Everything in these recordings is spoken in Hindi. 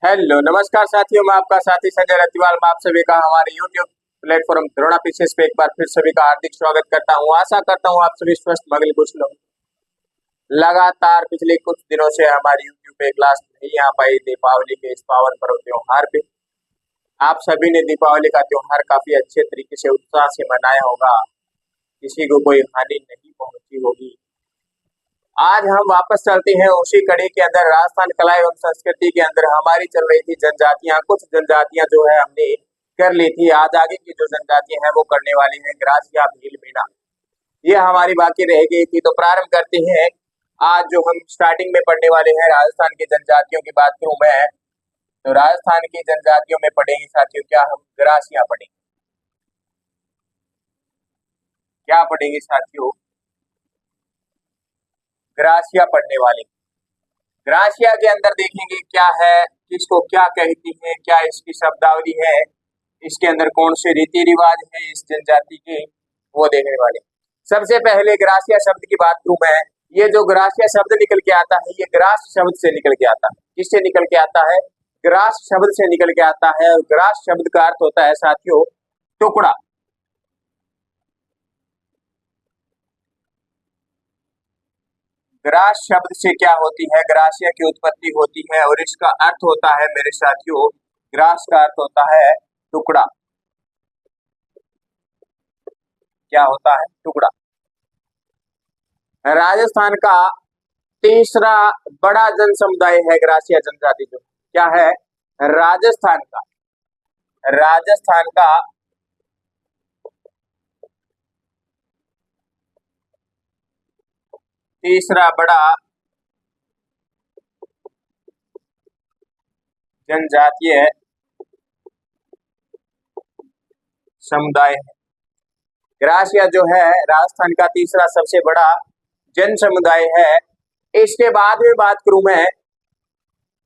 हेलो नमस्कार साथियों, मैं आपका साथी संजय रतिवाल। मैं आप सभी का हमारे YouTube प्लेटफॉर्म द्रोणा पीसीएस पे एक बार फिर सभी का हार्दिक स्वागत करता हूं। आशा करता हूं आप सभी स्वस्थ मगल कुछ लोग। लगातार पिछले कुछ दिनों से हमारी YouTube पे क्लास नहीं आ पाई दीपावली के इस पावन पर्व त्योहार पे। आप सभी ने दीपावली का त्योहार काफी अच्छे तरीके से उत्साह से मनाया होगा, किसी को कोई हानि नहीं पहुंची होगी। आज हम वापस चलते हैं उसी कड़ी के अंदर। राजस्थान कला एवं संस्कृति के अंदर हमारी चल रही थी जनजातियां, कुछ जनजातियां जो है हमने कर ली थी। आज आगे की जो जनजातियां हैं वो करने वाली हैं ग्रासिया, भील, मीणा, ये हमारी बाकी रह गई थी। तो प्रारंभ करते हैं। आज जो हम स्टार्टिंग में पढ़ने वाले हैं राजस्थान की जनजातियों की बात करूं मैं, तो राजस्थान की जनजातियों में पढ़ेंगे साथियों क्या हम ग्रासिया पढ़ेंगे। क्या पढ़ेंगे साथियों? ग्रासिया पढ़ने वाले। ग्रासिया के अंदर देखेंगे क्या है, किसको क्या कहती है, क्या इसकी शब्दावली है, इसके अंदर कौन से रीति रिवाज है इस जनजाति के, वो देखने वाले। सबसे पहले ग्रासिया शब्द की बात करूं मैं, ये जो ग्रासिया शब्द निकल के आता है ये ग्रास शब्द से निकल के आता है। किससे निकल के आता है? ग्रास शब्द से निकल के आता है। और ग्रास शब्द का अर्थ होता है साथियों टुकड़ा। ग्रास शब्द से क्या होती है? ग्रासिया की उत्पत्ति होती है और इसका अर्थ होता है मेरे साथियों, ग्रास का अर्थ होता है टुकड़ा। क्या होता है? टुकड़ा। राजस्थान का तीसरा बड़ा जन समुदाय है ग्रासिया जनजाति। जो क्या है? राजस्थान का तीसरा बड़ा जनजातीय समुदाय है। ग्रासिया जो है राजस्थान का तीसरा सबसे बड़ा जन समुदाय है। इसके बाद में बात करूं मैं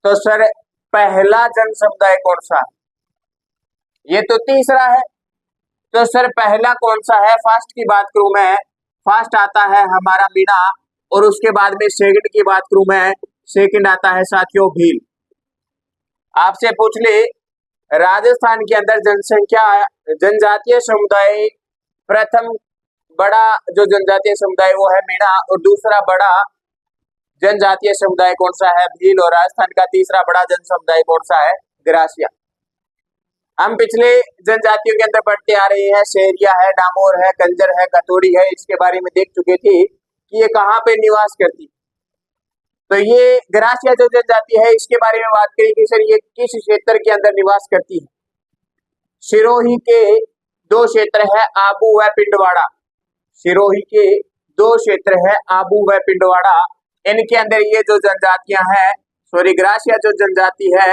तो सर पहला जन समुदाय कौन सा है? ये तो तीसरा है, तो सर पहला कौन सा है? फर्स्ट की बात करूं मैं, फर्स्ट आता है हमारा मीणा। और उसके बाद में सेकंड की बात करूं मैं, सेकंड आता है साथियों भील। आपसे पूछ ले राजस्थान के अंदर जनसंख्या जनजातीय समुदाय, प्रथम बड़ा जो जनजातीय समुदाय वो है मीणा और दूसरा बड़ा जनजातीय समुदाय कौन सा है? भील। और राजस्थान का तीसरा बड़ा जन समुदाय कौन सा है? ग्रासिया। हम पिछले जनजातियों के अंदर पढ़ते आ रहे हैं, शहरिया है, डामोर है, कंजर है, कतोड़ी है, इसके बारे में देख चुके थे कि ये कहाँ पे निवास करती। तो ये ग्रासिया जो जनजाति है इसके बारे में बात करें कि सर ये किस क्षेत्र के अंदर निवास करती है। सिरोही के दो क्षेत्र है आबू व पिंडवाड़ा। सिरोही के दो क्षेत्र है आबू व पिंडवाड़ा। इनके अंदर ये जो जनजातियां हैं, सॉरी ग्रासिया जो जनजाति है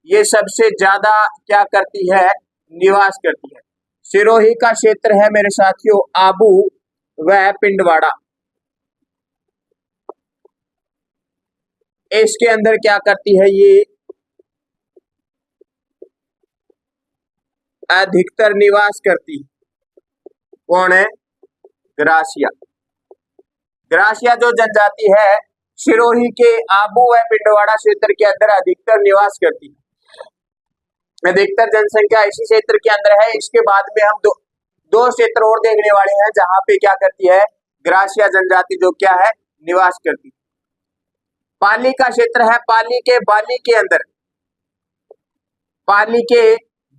ये सबसे ज्यादा क्या करती है? निवास करती है। सिरोही का क्षेत्र है मेरे साथियों आबू व पिंडवाड़ा। इसके अंदर क्या करती है? ये अधिकतर निवास करती है। कौन है? ग्रासिया। ग्रासिया जो जनजाति है सिरोही के आबू व पिंडवाड़ा क्षेत्र के अंदर अधिकतर निवास करती है। अधिकतर जनसंख्या इसी क्षेत्र के अंदर है। इसके बाद में हम दो क्षेत्र और देखने वाले हैं जहां पे क्या करती है ग्रासिया जनजाति जो क्या है निवास करती है। पाली का क्षेत्र है, पाली के बाली के अंदर, पाली के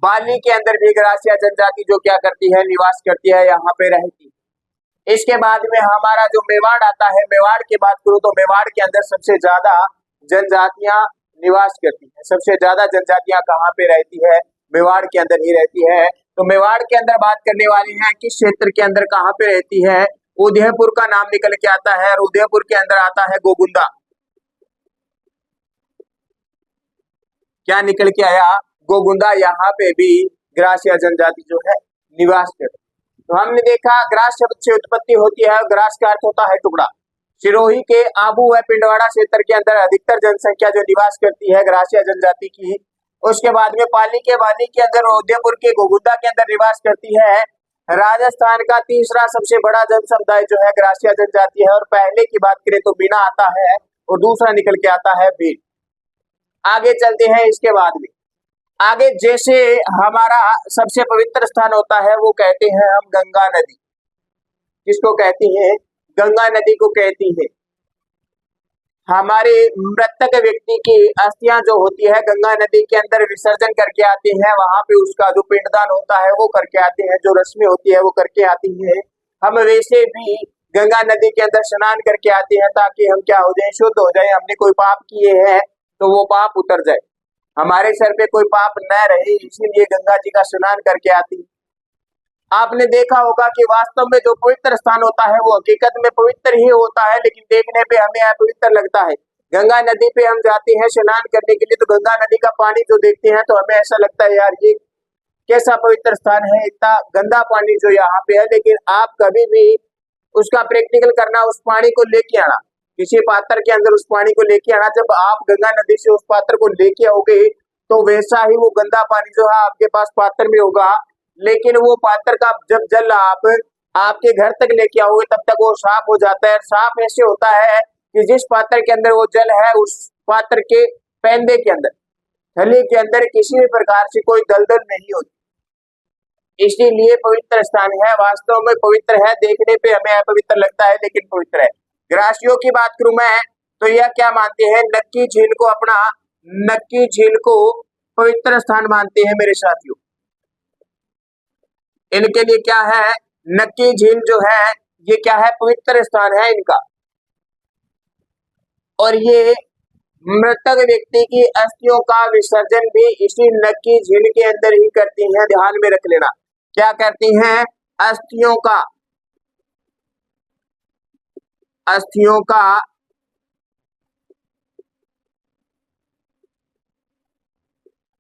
बाली के अंदर भी ग्रासिया जनजाति जो क्या करती है निवास करती है, यहाँ पे रहती है। इसके बाद में हमारा जो मेवाड़ आता है, मेवाड़ की बात करूं तो मेवाड़ के अंदर सबसे ज्यादा जनजातियां निवास करती है। सबसे ज्यादा जनजातियां कहाँ पे रहती है? मेवाड़ के अंदर ही रहती है। तो मेवाड़ के अंदर बात करने वाली है किस क्षेत्र के अंदर कहाँ पे रहती है? उदयपुर का नाम निकल के आता है और उदयपुर के अंदर आता है गोगुंदा। क्या निकल के आया? गोगुंदा। यहाँ पे भी ग्रासिया जनजाति जो है निवास करती है। तो हमने देखा ग्रास शब्द से उत्पत्ति होती है और ग्रास का अर्थ होता है टुकड़ा। सिरोही के आबू व पिंडवाड़ा क्षेत्र के अंदर अधिकतर जनसंख्या जो निवास करती है ग्रासिया जनजाति की। उसके बाद में पाली के बाली के अंदर, उदयपुर के गोगुंदा के अंदर निवास करती है। राजस्थान का तीसरा सबसे बड़ा जन समुदाय जो है ग्रासिया जनजाति है। और पहले की बात करें तो मीणा आता है और दूसरा निकल के आता है भील। आगे चलते हैं इसके बाद में। आगे जैसे हमारा सबसे पवित्र स्थान होता है वो कहते हैं हम गंगा नदी। किसको कहती हैं? गंगा नदी को कहती है। हमारे मृतक व्यक्ति की अस्थियां जो होती है गंगा नदी के अंदर विसर्जन करके आती हैं, वहां पे उसका जो पिंडदान होता है वो करके आते हैं, जो रस्में होती है वो करके आती है। हम वैसे भी गंगा नदी के अंदर स्नान करके आते हैं ताकि हम क्या हो जाए? शुद्ध हो जाए। हमने कोई पाप किए हैं तो वो पाप उतर जाए, हमारे सर पे कोई पाप न रहे, इसीलिए गंगा जी का स्नान करके आती। आपने देखा होगा कि वास्तव में जो पवित्र स्थान होता है वो हकीकत में पवित्र ही होता है, लेकिन देखने पे हमें अपवित्र लगता है। गंगा नदी पे हम जाते हैं स्नान करने के लिए, तो गंगा नदी का पानी जो देखते हैं तो हमें ऐसा लगता है यार ये कैसा पवित्र स्थान है, इतना गंदा पानी जो यहाँ पे है। लेकिन आप कभी भी उसका प्रैक्टिकल करना, उस पानी को लेके आना, किसी पात्र के अंदर उस पानी को लेके आना। जब आप गंगा नदी से उस पात्र को लेके आओगे तो वैसा ही वो गंदा पानी जो है आपके पास पात्र में होगा, लेकिन वो पात्र का जब जल आप आपके घर तक लेके आओगे तब तक वो साफ हो जाता है। साफ ऐसे होता है कि जिस पात्र के अंदर वो जल है उस पात्र के पैंदे के अंदर, थैली के अंदर किसी भी प्रकार से कोई दलदल नहीं होती। इसीलिए पवित्र स्थान है, वास्तव में पवित्र है, देखने पे हमें अपवित्र लगता है लेकिन पवित्र है। ग्रासियों की बात करूं मैं तो यह क्या मानते हैं? नक्की झील को अपना, नक्की झील को पवित्र स्थान मानते हैं मेरे साथियों। इनके लिए क्या है? नक्की झील जो है ये क्या है? पवित्र स्थान है इनका। और ये मृतक व्यक्ति की अस्थियों का विसर्जन भी इसी नक्की झील के अंदर ही करती हैं, ध्यान में रख लेना। क्या करती हैं? अस्थियों का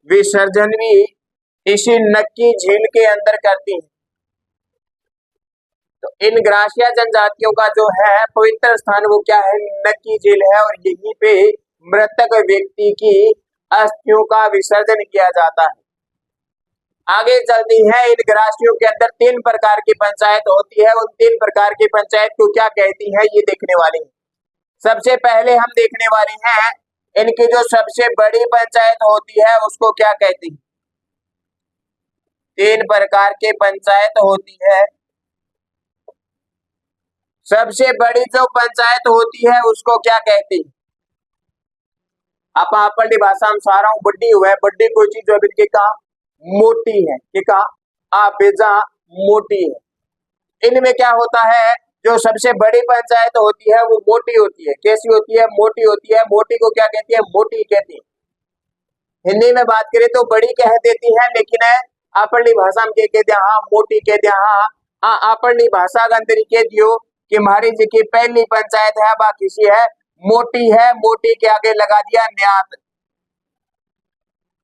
विसर्जन भी इसी नक्की झील के अंदर करती हैं। तो इन ग्रासिया जनजातियों का जो है पवित्र स्थान वो क्या है? नक्की झील है, और यहीं पे मृतक व्यक्ति की अस्थियों का विसर्जन किया जाता है। आगे चलती है। इन ग्रासियों के अंदर 3 प्रकार की पंचायत होती है, उन 3 प्रकार की पंचायत को क्या कहती है ये देखने वाली है। सबसे पहले हम देखने वाले हैं इनकी जो सबसे बड़ी पंचायत होती है उसको क्या कहती है? 3 प्रकार की पंचायत होती है। सबसे बड़ी जो पंचायत होती है उसको क्या कहती है? आप अपनी भाषा में सारा हूं बड्डी हुआ है, बड्डी कोई चीज जो इनके कहा मोटी है, कि कहा बेजा मोटी है। इनमें क्या होता है? जो सबसे बड़ी पंचायत होती है वो मोटी होती है। कैसी होती है? मोटी होती है। मोटी को क्या कहती है? मोटी कहती है। हिंदी में बात करें तो बड़ी कह देती है, लेकिन अपनी भाषा में कहते हैं हाँ मोटी कहते हैं। हाँ अपनी भाषा का अंदर कह दियो कि हमारी जी की पहली पंचायत है बाकी सी है मोटी है, मोटी के आगे लगा दिया न्यात,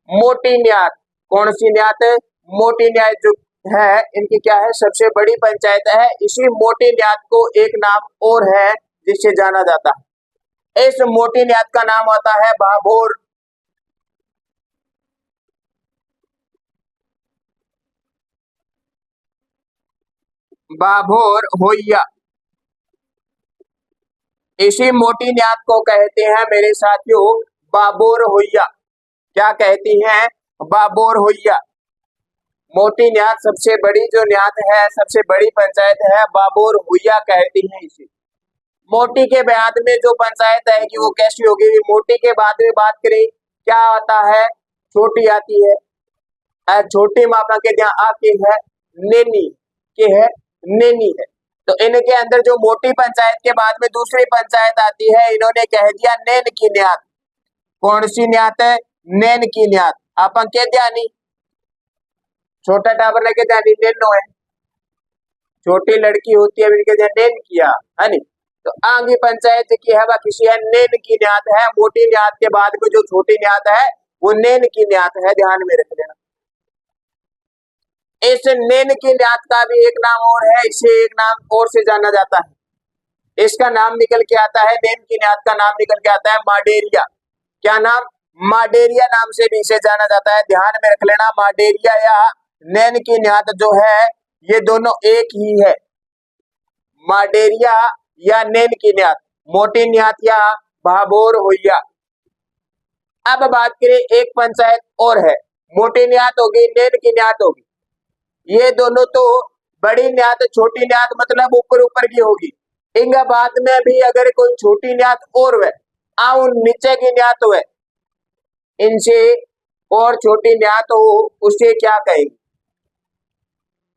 मोटी न्यात। कौन सी न्यात? मोटी न्यात जो है इनकी क्या है? सबसे बड़ी पंचायत है। इसी मोटी न्यात को एक नाम और है जिससे जाना जाता है। इस मोटी न्यात का नाम होता है भाभोर। भाभोर होइया, इसी मोटी न्यात को कहते हैं मेरे साथियों बाबोर होइया। क्या कहती हैं? बाबोर होइया। मोटी न्यात सबसे बड़ी जो न्यात है, सबसे बड़ी पंचायत है, बाबोर होइया कहती है इसे। मोटी के बाद में जो पंचायत है कि वो कैसी होगी? मोटी के बाद में बात करें क्या आता है? छोटी आती है। छोटी मापा के यहाँ आती है नेनी, के है नेनी है। तो इनके अंदर जो मोटी पंचायत के बाद में दूसरी पंचायत आती है, इन्होंने कह दिया नैन की न्यात। कौन सी न्यात है? नैन की न्यात। अपन के ध्यानी छोटा टावर लगे ध्यानी नैनो है, छोटी लड़की होती है इनके ध्यान नैन किया है नी। तो आगे पंचायत की है वह किसी है नैन की न्यात है। मोटी न्यात के बाद में जो छोटी न्यात है वो नैन की न्यात है, ध्यान में रख लेना। इस नैन की न्यात का भी एक नाम और है, इसे एक नाम और से जाना जाता है। इसका नाम निकल के आता है, नैन की न्यात का नाम निकल के आता है माडेरिया। क्या नाम? माडेरिया नाम से भी इसे जाना जाता है, ध्यान में रख लेना। माडेरिया या नैन की न्यात जो है ये दोनों एक ही है। माडेरिया या नैन की न्यात, मोटी न्यात या भाभोर होइया। अब बात करें एक पंचायत और है, मोटी न्यात होगी, नैन की न्यात होगी। ये दोनों तो बड़ी न्यात छोटी न्यात मतलब ऊपर ऊपर की होगी। इनका बाद में भी अगर कोई छोटी न्यात और वह आउ नीचे की न्यात हुए इनसे और छोटी न्यात हो उसे क्या कहेंगे?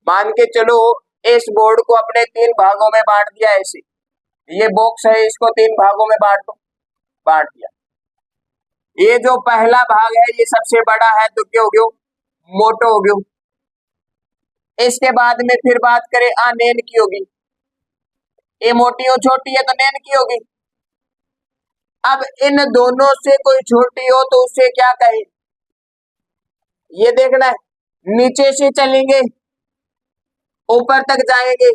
मान के चलो इस बोर्ड को अपने 3 भागों में बांट दिया ऐसे, ये बॉक्स है इसको 3 भागों में बांट दिया। ये जो पहला भाग है ये सबसे बड़ा है तो क्या हो गया? मोटो हो गया। इसके बाद में फिर बात करें नैन की होगी, ये मोटी और छोटी है तो नैन की होगी। अब इन दोनों से कोई छोटी हो तो उसे क्या कहें? ये देखना है, नीचे से चलेंगे ऊपर तक जाएंगे,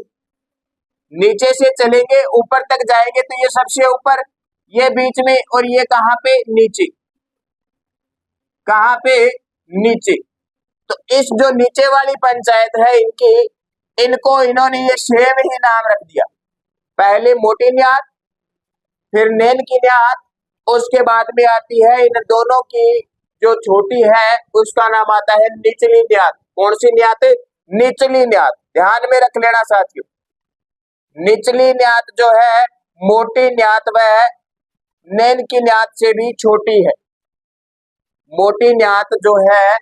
नीचे से चलेंगे ऊपर तक जाएंगे तो ये सबसे ऊपर, ये बीच में और ये कहां पे? नीचे। कहां पे? नीचे। तो इस जो नीचे वाली पंचायत है इनको इन्होंने ये सेम ही नाम रख दिया, पहले मोटी न्यात फिर नैन की न्यात, उसके बाद में आती है इन दोनों की जो छोटी है उसका नाम आता है निचली न्यात। कौन सी न्यात? निचली न्यात। ध्यान में रख लेना साथियों, निचली न्यात जो है मोटी न्यात वह नैन की न्यात से भी छोटी है। मोटी न्यात जो है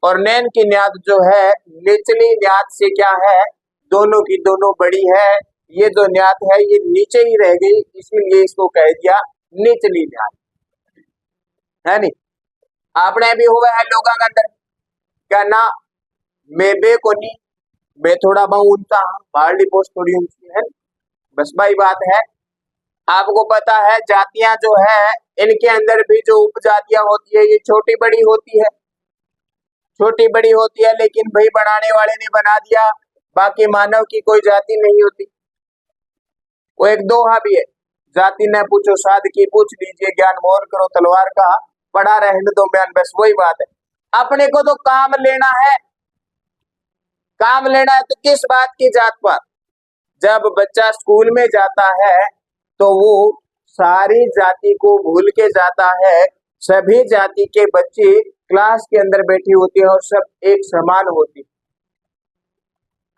और नैन की न्यात जो है निचली न्यात से क्या है? दोनों की दोनों बड़ी है। ये जो न्यात है ये नीचे ही रह गई, इसलिए इसको कह दिया निचली न्यात, है नहीं? आपने भी हुआ है लोगों के अंदर क्या ना, मैं बे को नहीं, मैं थोड़ा बहु ऊंचा हूं, बारली पोस्ट थोड़ी ऊंची है, बस भाई बात है। आपको पता है जातियां जो है इनके अंदर भी जो उपजातियां होती है ये छोटी बड़ी होती है, छोटी बड़ी होती है, लेकिन भाई बनाने वाले ने बना दिया, बाकी मानव की कोई जाति नहीं होती। वो एक दोहा भी है, जाति न पूछो साध की, पूछ लीजिए ज्ञान मोहन करो तलवार का, पड़ा रहने दो म्यान। बस वही बात है, अपने को तो काम लेना है, काम लेना है तो किस बात की जात पात? जब बच्चा स्कूल में जाता है तो वो सारी जाति को भूल के जाता है, सभी जाति के बच्चे क्लास के अंदर बैठी होती है और सब एक समान होती है।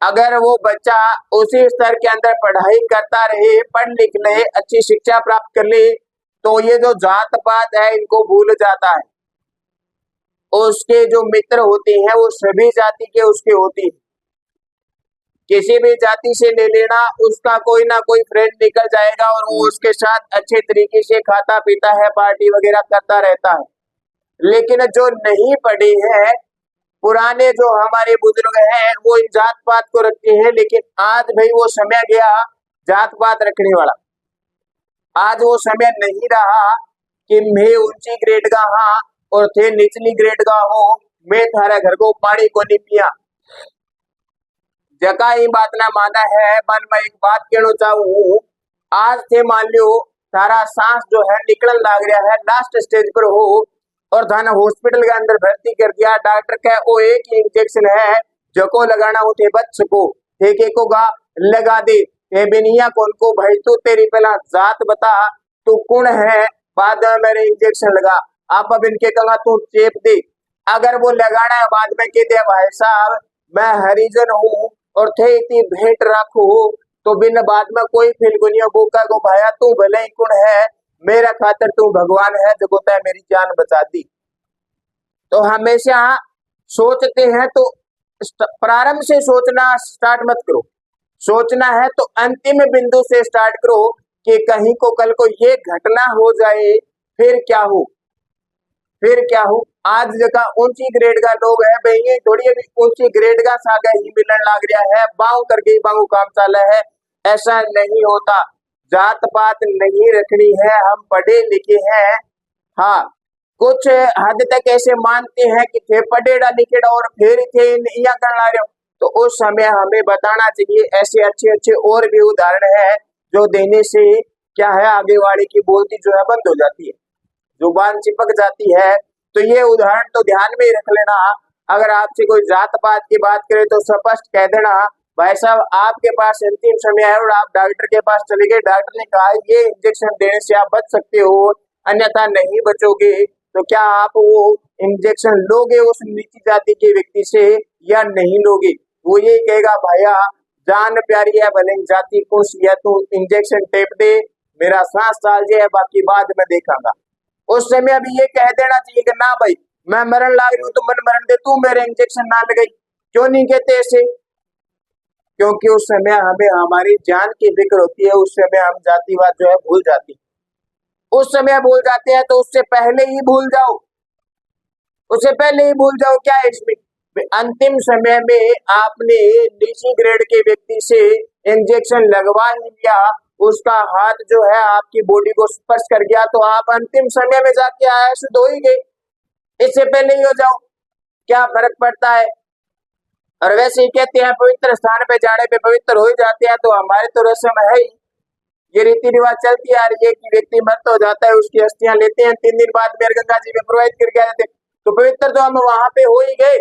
अगर वो बच्चा उसी स्तर के अंदर पढ़ाई करता रहे, पढ़ लिख ले, अच्छी शिक्षा प्राप्त कर ले, तो ये जो जात पात है इनको भूल जाता है। उसके जो मित्र होते हैं वो सभी जाति के उसके होते हैं, किसी भी जाति से ले लेना, उसका कोई ना कोई फ्रेंड निकल जाएगा और वो उसके साथ अच्छे तरीके से खाता पीता है, पार्टी वगैरह करता रहता है। लेकिन जो नहीं पढ़े हैं, पुराने जो हमारे बुजुर्ग हैं वो इन जात पात को रखते हैं, लेकिन आज भाई वो समय गया जात पात रखने वाला। आज वो समय नहीं रहा कि मैं ऊंची ग्रेड का हाँ और थे निचली ग्रेड का हो, मैं थारा घर को पानी को नहीं पिया, जगह ही बात ना माना है। मन में एक बात कहना चाहूँ, आज थे मान लो तारा सांस जो है निकलन लग रहा है, लास्ट स्टेज पर हो और थाना हॉस्पिटल के अंदर भर्ती कर दिया, डॉक्टर कहे वो एक ही इंजेक्शन है जो को लगाना हो थे बच सको, ठेके को गा लगा दे, बिनिया कौन को भाई तू तेरी पहला जात बता, तू कौन है, बाद में मेरे इंजेक्शन लगा, आप अब इनके कहा तू चेप दे। अगर वो लगाना है बाद में कह दे भाई साहब मैं हरिजन हूँ और थे इतनी भेंट रखो, तो बिन बाद में कोई फिलगुनिया बोका को भाया तू भले ही कौन है, मेरा खातर तू भगवान है जो होता है मेरी जान बचा दी। तो हमेशा सोचते हैं तो प्रारंभ से सोचना स्टार्ट मत करो, सोचना है तो अंतिम बिंदु से स्टार्ट करो कि कहीं को कल को ये घटना हो जाए फिर क्या हो, फिर क्या हो। आज जगह ऊंची ग्रेड का लोग है भाई, थोड़ी अभी ऊंची ग्रेड का सागा ही मिलने लग रहा है, बाऊ करके बाऊ काम चाला है, ऐसा नहीं होता। जात पात नहीं रखनी है, हम पढ़े लिखे हैं, हाँ कुछ हद तक ऐसे मानते हैं कि थे पढ़ेड़ा लिखेड़ा और फिर थे या करना रहे हो, तो उस समय हमें बताना चाहिए। ऐसे अच्छे अच्छे और भी उदाहरण है जो देने से क्या है आगे वाले की बोलती जो है बंद हो जाती है, जुबान चिपक जाती है। तो ये उदाहरण तो ध्यान में ही रख लेना। अगर आपसे कोई जात पात की बात करे तो स्पष्ट कह देना भाई साहब आपके पास अंतिम समय है और आप डॉक्टर के पास चले गए, डॉक्टर ने कहा ये इंजेक्शन देने से आप बच सकते हो अन्यथा नहीं बचोगे, तो क्या आप वो इंजेक्शन लोगे उस नीची जाति के व्यक्ति से या नहीं लोगे? वो ये कहेगा भैया जान प्यारी है भले जाति खुश या तू इंजेक्शन टेप दे, मेरा सांस चाल जाए, बाकी बाद में देखांगा। उस समय अभी ये कह देना चाहिए कि ना भाई मैं मरण लाग रही हूँ तो मन मरण दे, तू मेरे इंजेक्शन ना लगाई। क्यों नहीं कहते ऐसे? क्योंकि उस समय हमें हमारी जान की फिक्र होती है, उस समय हम जातिवाद जो है भूल जाती है। उस समय भूल जाते हैं तो उससे पहले ही भूल जाओ, उससे पहले ही भूल जाओ। क्या है इसमें? अंतिम समय में आपने नीची ग्रेड के व्यक्ति से इंजेक्शन लगवा ही लिया, उसका हाथ जो है आपकी बॉडी को स्पर्श कर गया तो आप अंतिम समय में जाके आया शुद्ध हो ही गए। इससे पहले ही हो जाओ, क्या फर्क पड़ता है? और वैसे ही कहते हैं पवित्र स्थान पे जाने पे पवित्र हो ही जाते हैं, तो हमारे तो रस्म है ही, ये रीति रिवाज चलती आ रही है कि व्यक्ति मृत हो जाता है, उसकी अस्थियां लेते हैं, 3 दिन बाद मेरे गंगा जी में प्रवाहित करके आ जाते हैं, तो पवित्र तो हम वहां पे हो ही गए।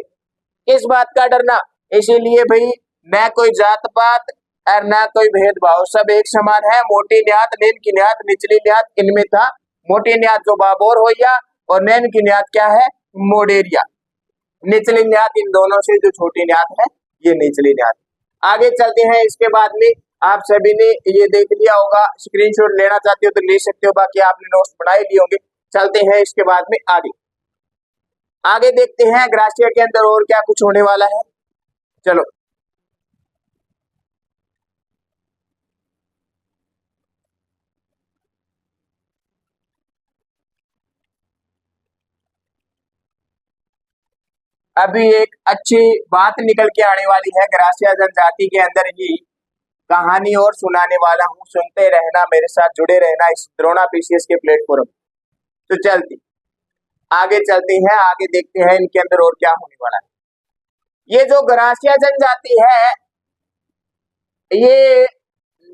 किस बात का डरना? इसीलिए भाई न कोई जात पात और न कोई भेदभाव, सब एक समान है। मोटी न्यात नैन की न्यात निचली न्यात, इनमें था मोटी न्यात जो बाबोर होया और नैन की न्यात क्या है? मोडेरिया। निचली न्यात इन दोनों से जो छोटी न्यात है ये निचली न्यात। आगे चलते हैं। इसके बाद में आप सभी ने ये देख लिया होगा, स्क्रीनशॉट लेना चाहते हो तो ले सकते हो, बाकी आपने नोट्स बनाए लिए होंगे। चलते हैं इसके बाद में आगे आगे देखते हैं ग्रासिया के अंदर और क्या कुछ होने वाला है। चलो अभी एक अच्छी बात निकल के आने वाली है। ग्रासिया जनजाति के अंदर ही कहानी और सुनाने वाला हूँ, सुनते रहना, मेरे साथ जुड़े रहना इस द्रोणा पीसीएस के प्लेटफॉर्म। तो चलते आगे चलते हैं, आगे देखते हैं इनके अंदर और क्या होने वाला है। ये जो ग्रासिया जनजाति है ये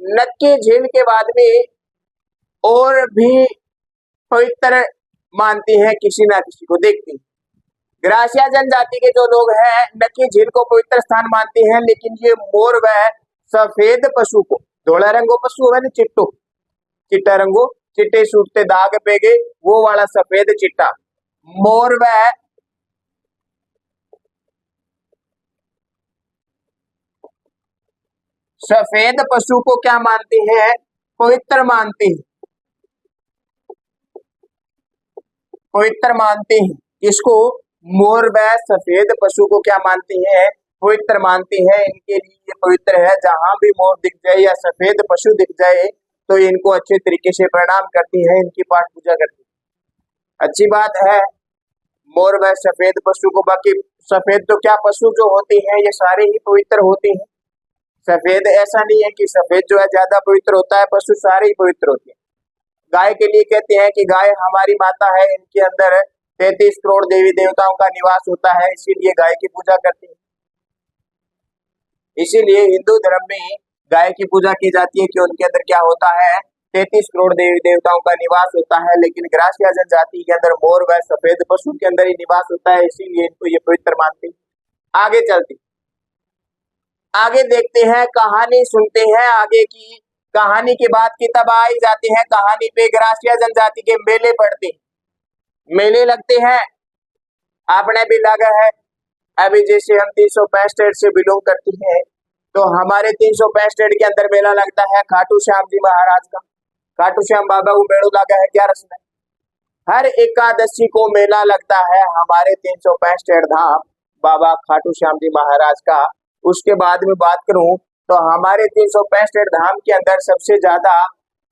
नक्की झील के बाद में और भी पवित्र मानती है किसी ना किसी को। देखते हैं ग्रासिया जनजाति के जो लोग हैं नक्की झील को पवित्र स्थान मानते हैं, लेकिन ये मोर व सफेद पशु को, धोला रंगो पशु है ना चिट्टू, चिट्टा रंगो, चिट्टे सूटते दाग पे गए वो वाला सफेद चिट्टा मोर व सफेद पशु को क्या मानते हैं? पवित्र मानते हैं, पवित्र मानते हैं। इसको मोर व सफेद पशु को क्या मानते हैं? पवित्र मानते हैं। इनके लिए ये पवित्र है। जहां भी मोर दिख जाए या सफेद पशु दिख जाए तो इनको अच्छे तरीके से प्रणाम करती है, इनकी पाठ पूजा करती है। अच्छी बात है मोर व सफेद पशु को। बाकी सफेद तो क्या पशु जो होते हैं ये सारे ही पवित्र होते हैं। सफेद ऐसा नहीं है कि सफेद जो है ज्यादा पवित्र होता है, पशु सारे ही पवित्र होते हैं। गाय के लिए कहते हैं कि गाय हमारी माता है, इनके अंदर 33 करोड़ देवी देवताओं का निवास होता है, इसीलिए गाय की पूजा करते हैं। इसीलिए हिंदू धर्म में गाय की पूजा की जाती है कि उनके अंदर क्या होता है? 33 करोड़ देवी देवताओं का निवास होता है। लेकिन ग्रासिया जनजाति के अंदर मोर व सफेद पशु के अंदर ही निवास होता है, इसीलिए इनको ये पवित्र मानते हैं। आगे चलते आगे देखते हैं, कहानी सुनते हैं। आगे की कहानी की बात की तब आ ही जाते हैं कहानी पे। ग्रासिया जनजाति के मेले पड़ते हैं, मेले लगते हैं, आपने भी लगा है। अभी जैसे हम 365 से बिलोंग करते हैं तो हमारे 365 के अंदर मेला लगता है खाटू श्याम जी महाराज का। खाटू श्याम बाबा को मेड़ो लगा है 11 में। हर एकादशी को मेला लगता है हमारे 365 धाम बाबा खाटू श्याम जी महाराज का। उसके बाद में बात करूं तो हमारे 365 धाम के अंदर सबसे ज्यादा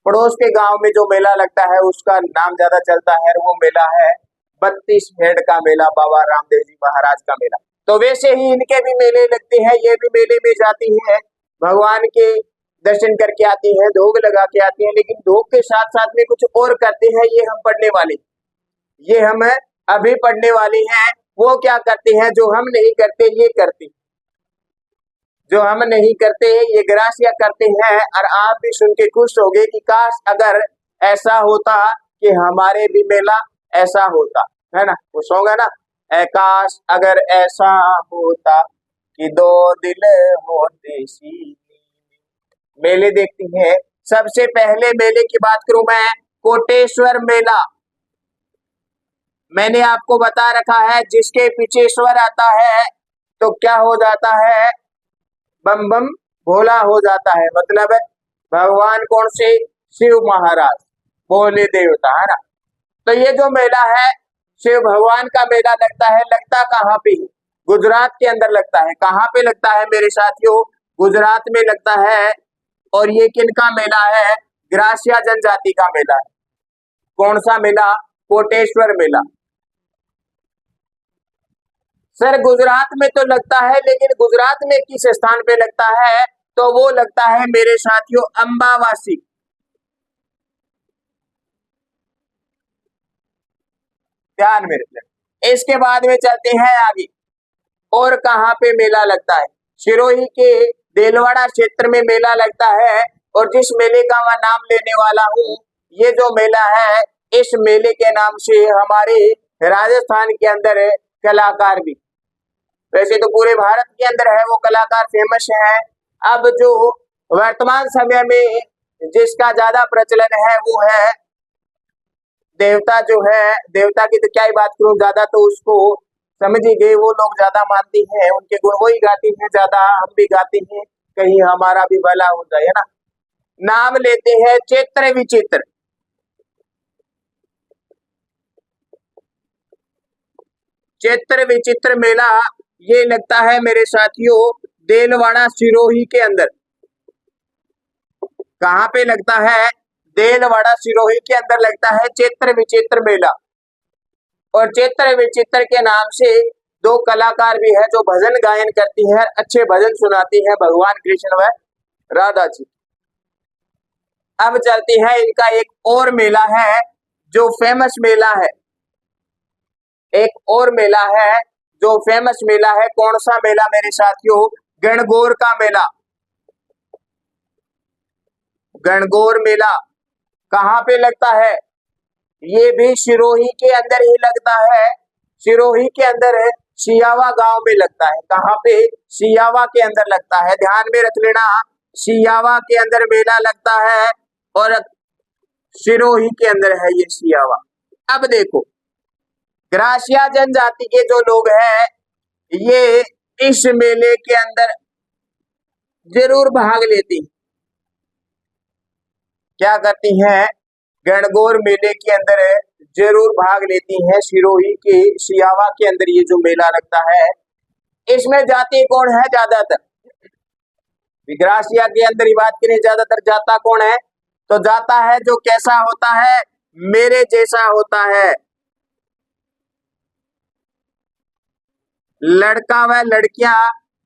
पड़ोस के गांव में जो मेला लगता है उसका नाम ज्यादा चलता है, वो मेला है 32 हेड का मेला, बाबा रामदेव जी महाराज का मेला। तो वैसे ही इनके भी मेले लगते हैं, ये भी मेले में जाती हैं, भगवान के दर्शन करके आती हैं, धूप लगा के आती हैं। लेकिन धूप के साथ साथ में कुछ और करते हैं, ये हम पढ़ने वाले, ये हम अभी पढ़ने वाले हैं। वो क्या करते हैं जो हम नहीं करते ये करते, जो हम नहीं करते ये ग्रासिया करते हैं। और आप भी सुन के खुश होगे कि काश अगर ऐसा होता कि हमारे भी मेला ऐसा होता, है ना? वो सॉन्ग है ना, काश अगर ऐसा होता कि दो दिल होते सी। मेले देखती हैं। सबसे पहले मेले की बात करूं मैं, कोटेश्वर मेला। मैंने आपको बता रखा है जिसके पीछे स्वर आता है तो क्या हो जाता है, बम बम भोला हो जाता है। मतलब भगवान कौन से, शिव महाराज, भोले देवता, है ना। तो ये जो मेला है शिव भगवान का मेला लगता है, लगता कहाँ पे, गुजरात के अंदर लगता है। कहाँ पे लगता है मेरे साथियों, गुजरात में लगता है। और ये किनका मेला है, ग्रासिया जनजाति का मेला है। कौन सा मेला, कोटेश्वर मेला। सर गुजरात में तो लगता है, लेकिन गुजरात में किस स्थान पे लगता है, तो वो लगता है मेरे साथियों अंबावासी। ध्यान में रखना। इसके बाद में चलते हैं आगे, और कहाँ पे मेला लगता है, सिरोही के देलवाड़ा क्षेत्र में मेला लगता है। और जिस मेले का मैं नाम लेने वाला हूँ, ये जो मेला है, इस मेले के नाम से हमारे राजस्थान के अंदर कलाकार भी, वैसे तो पूरे भारत के अंदर है वो कलाकार फेमस है। अब जो वर्तमान समय में जिसका ज्यादा प्रचलन है वो है देवता, जो है देवता की तो क्या ही बात करूं, ज्यादा तो उसको समझ ही गए, वो लोग ज्यादा मानती हैं, उनके गुण वो ही गाती हैं ज्यादा, हम भी गाते हैं, कहीं हमारा भी भला हो जाए, है ना। नाम लेते हैं चित्र विचित्र। चित्र विचित्र मेला ये लगता है मेरे साथियों देलवाड़ा सिरोही के अंदर। कहाँ पे लगता है, देलवाड़ा सिरोही के अंदर लगता है चित्र विचित्र मेला। और चित्र विचित्र के नाम से दो कलाकार भी है जो भजन गायन करती है, अच्छे भजन सुनाती है, भगवान कृष्ण व राधा जी। अब चलती है, इनका एक और मेला है जो फेमस मेला है, एक और मेला है जो फेमस मेला है। कौन सा मेला मेरे साथियों, गणगौर का मेला। गणगौर मेला कहाँ पे लगता है, ये भी सिरोही के अंदर ही लगता है। सिरोही के अंदर है, सियावा गांव में लगता है। कहाँ पे, सियावा के अंदर लगता है, ध्यान में रख लेना, सियावा के अंदर मेला लगता है और सिरोही के अंदर है ये सियावा। अब देखो ग्रासिया जनजाति के जो लोग हैं ये इस मेले के अंदर जरूर भाग लेती, क्या करती हैं, गणगौर मेले के अंदर जरूर भाग लेती हैं। सिरोही के सियावा के अंदर ये जो मेला लगता है, इसमें जाति कौन है ज्यादातर, ग्रासिया के अंदर ही बात करें, ज्यादातर जाता कौन है, तो जाता है जो कैसा होता है, मेरे जैसा होता है। लड़का व लड़कियां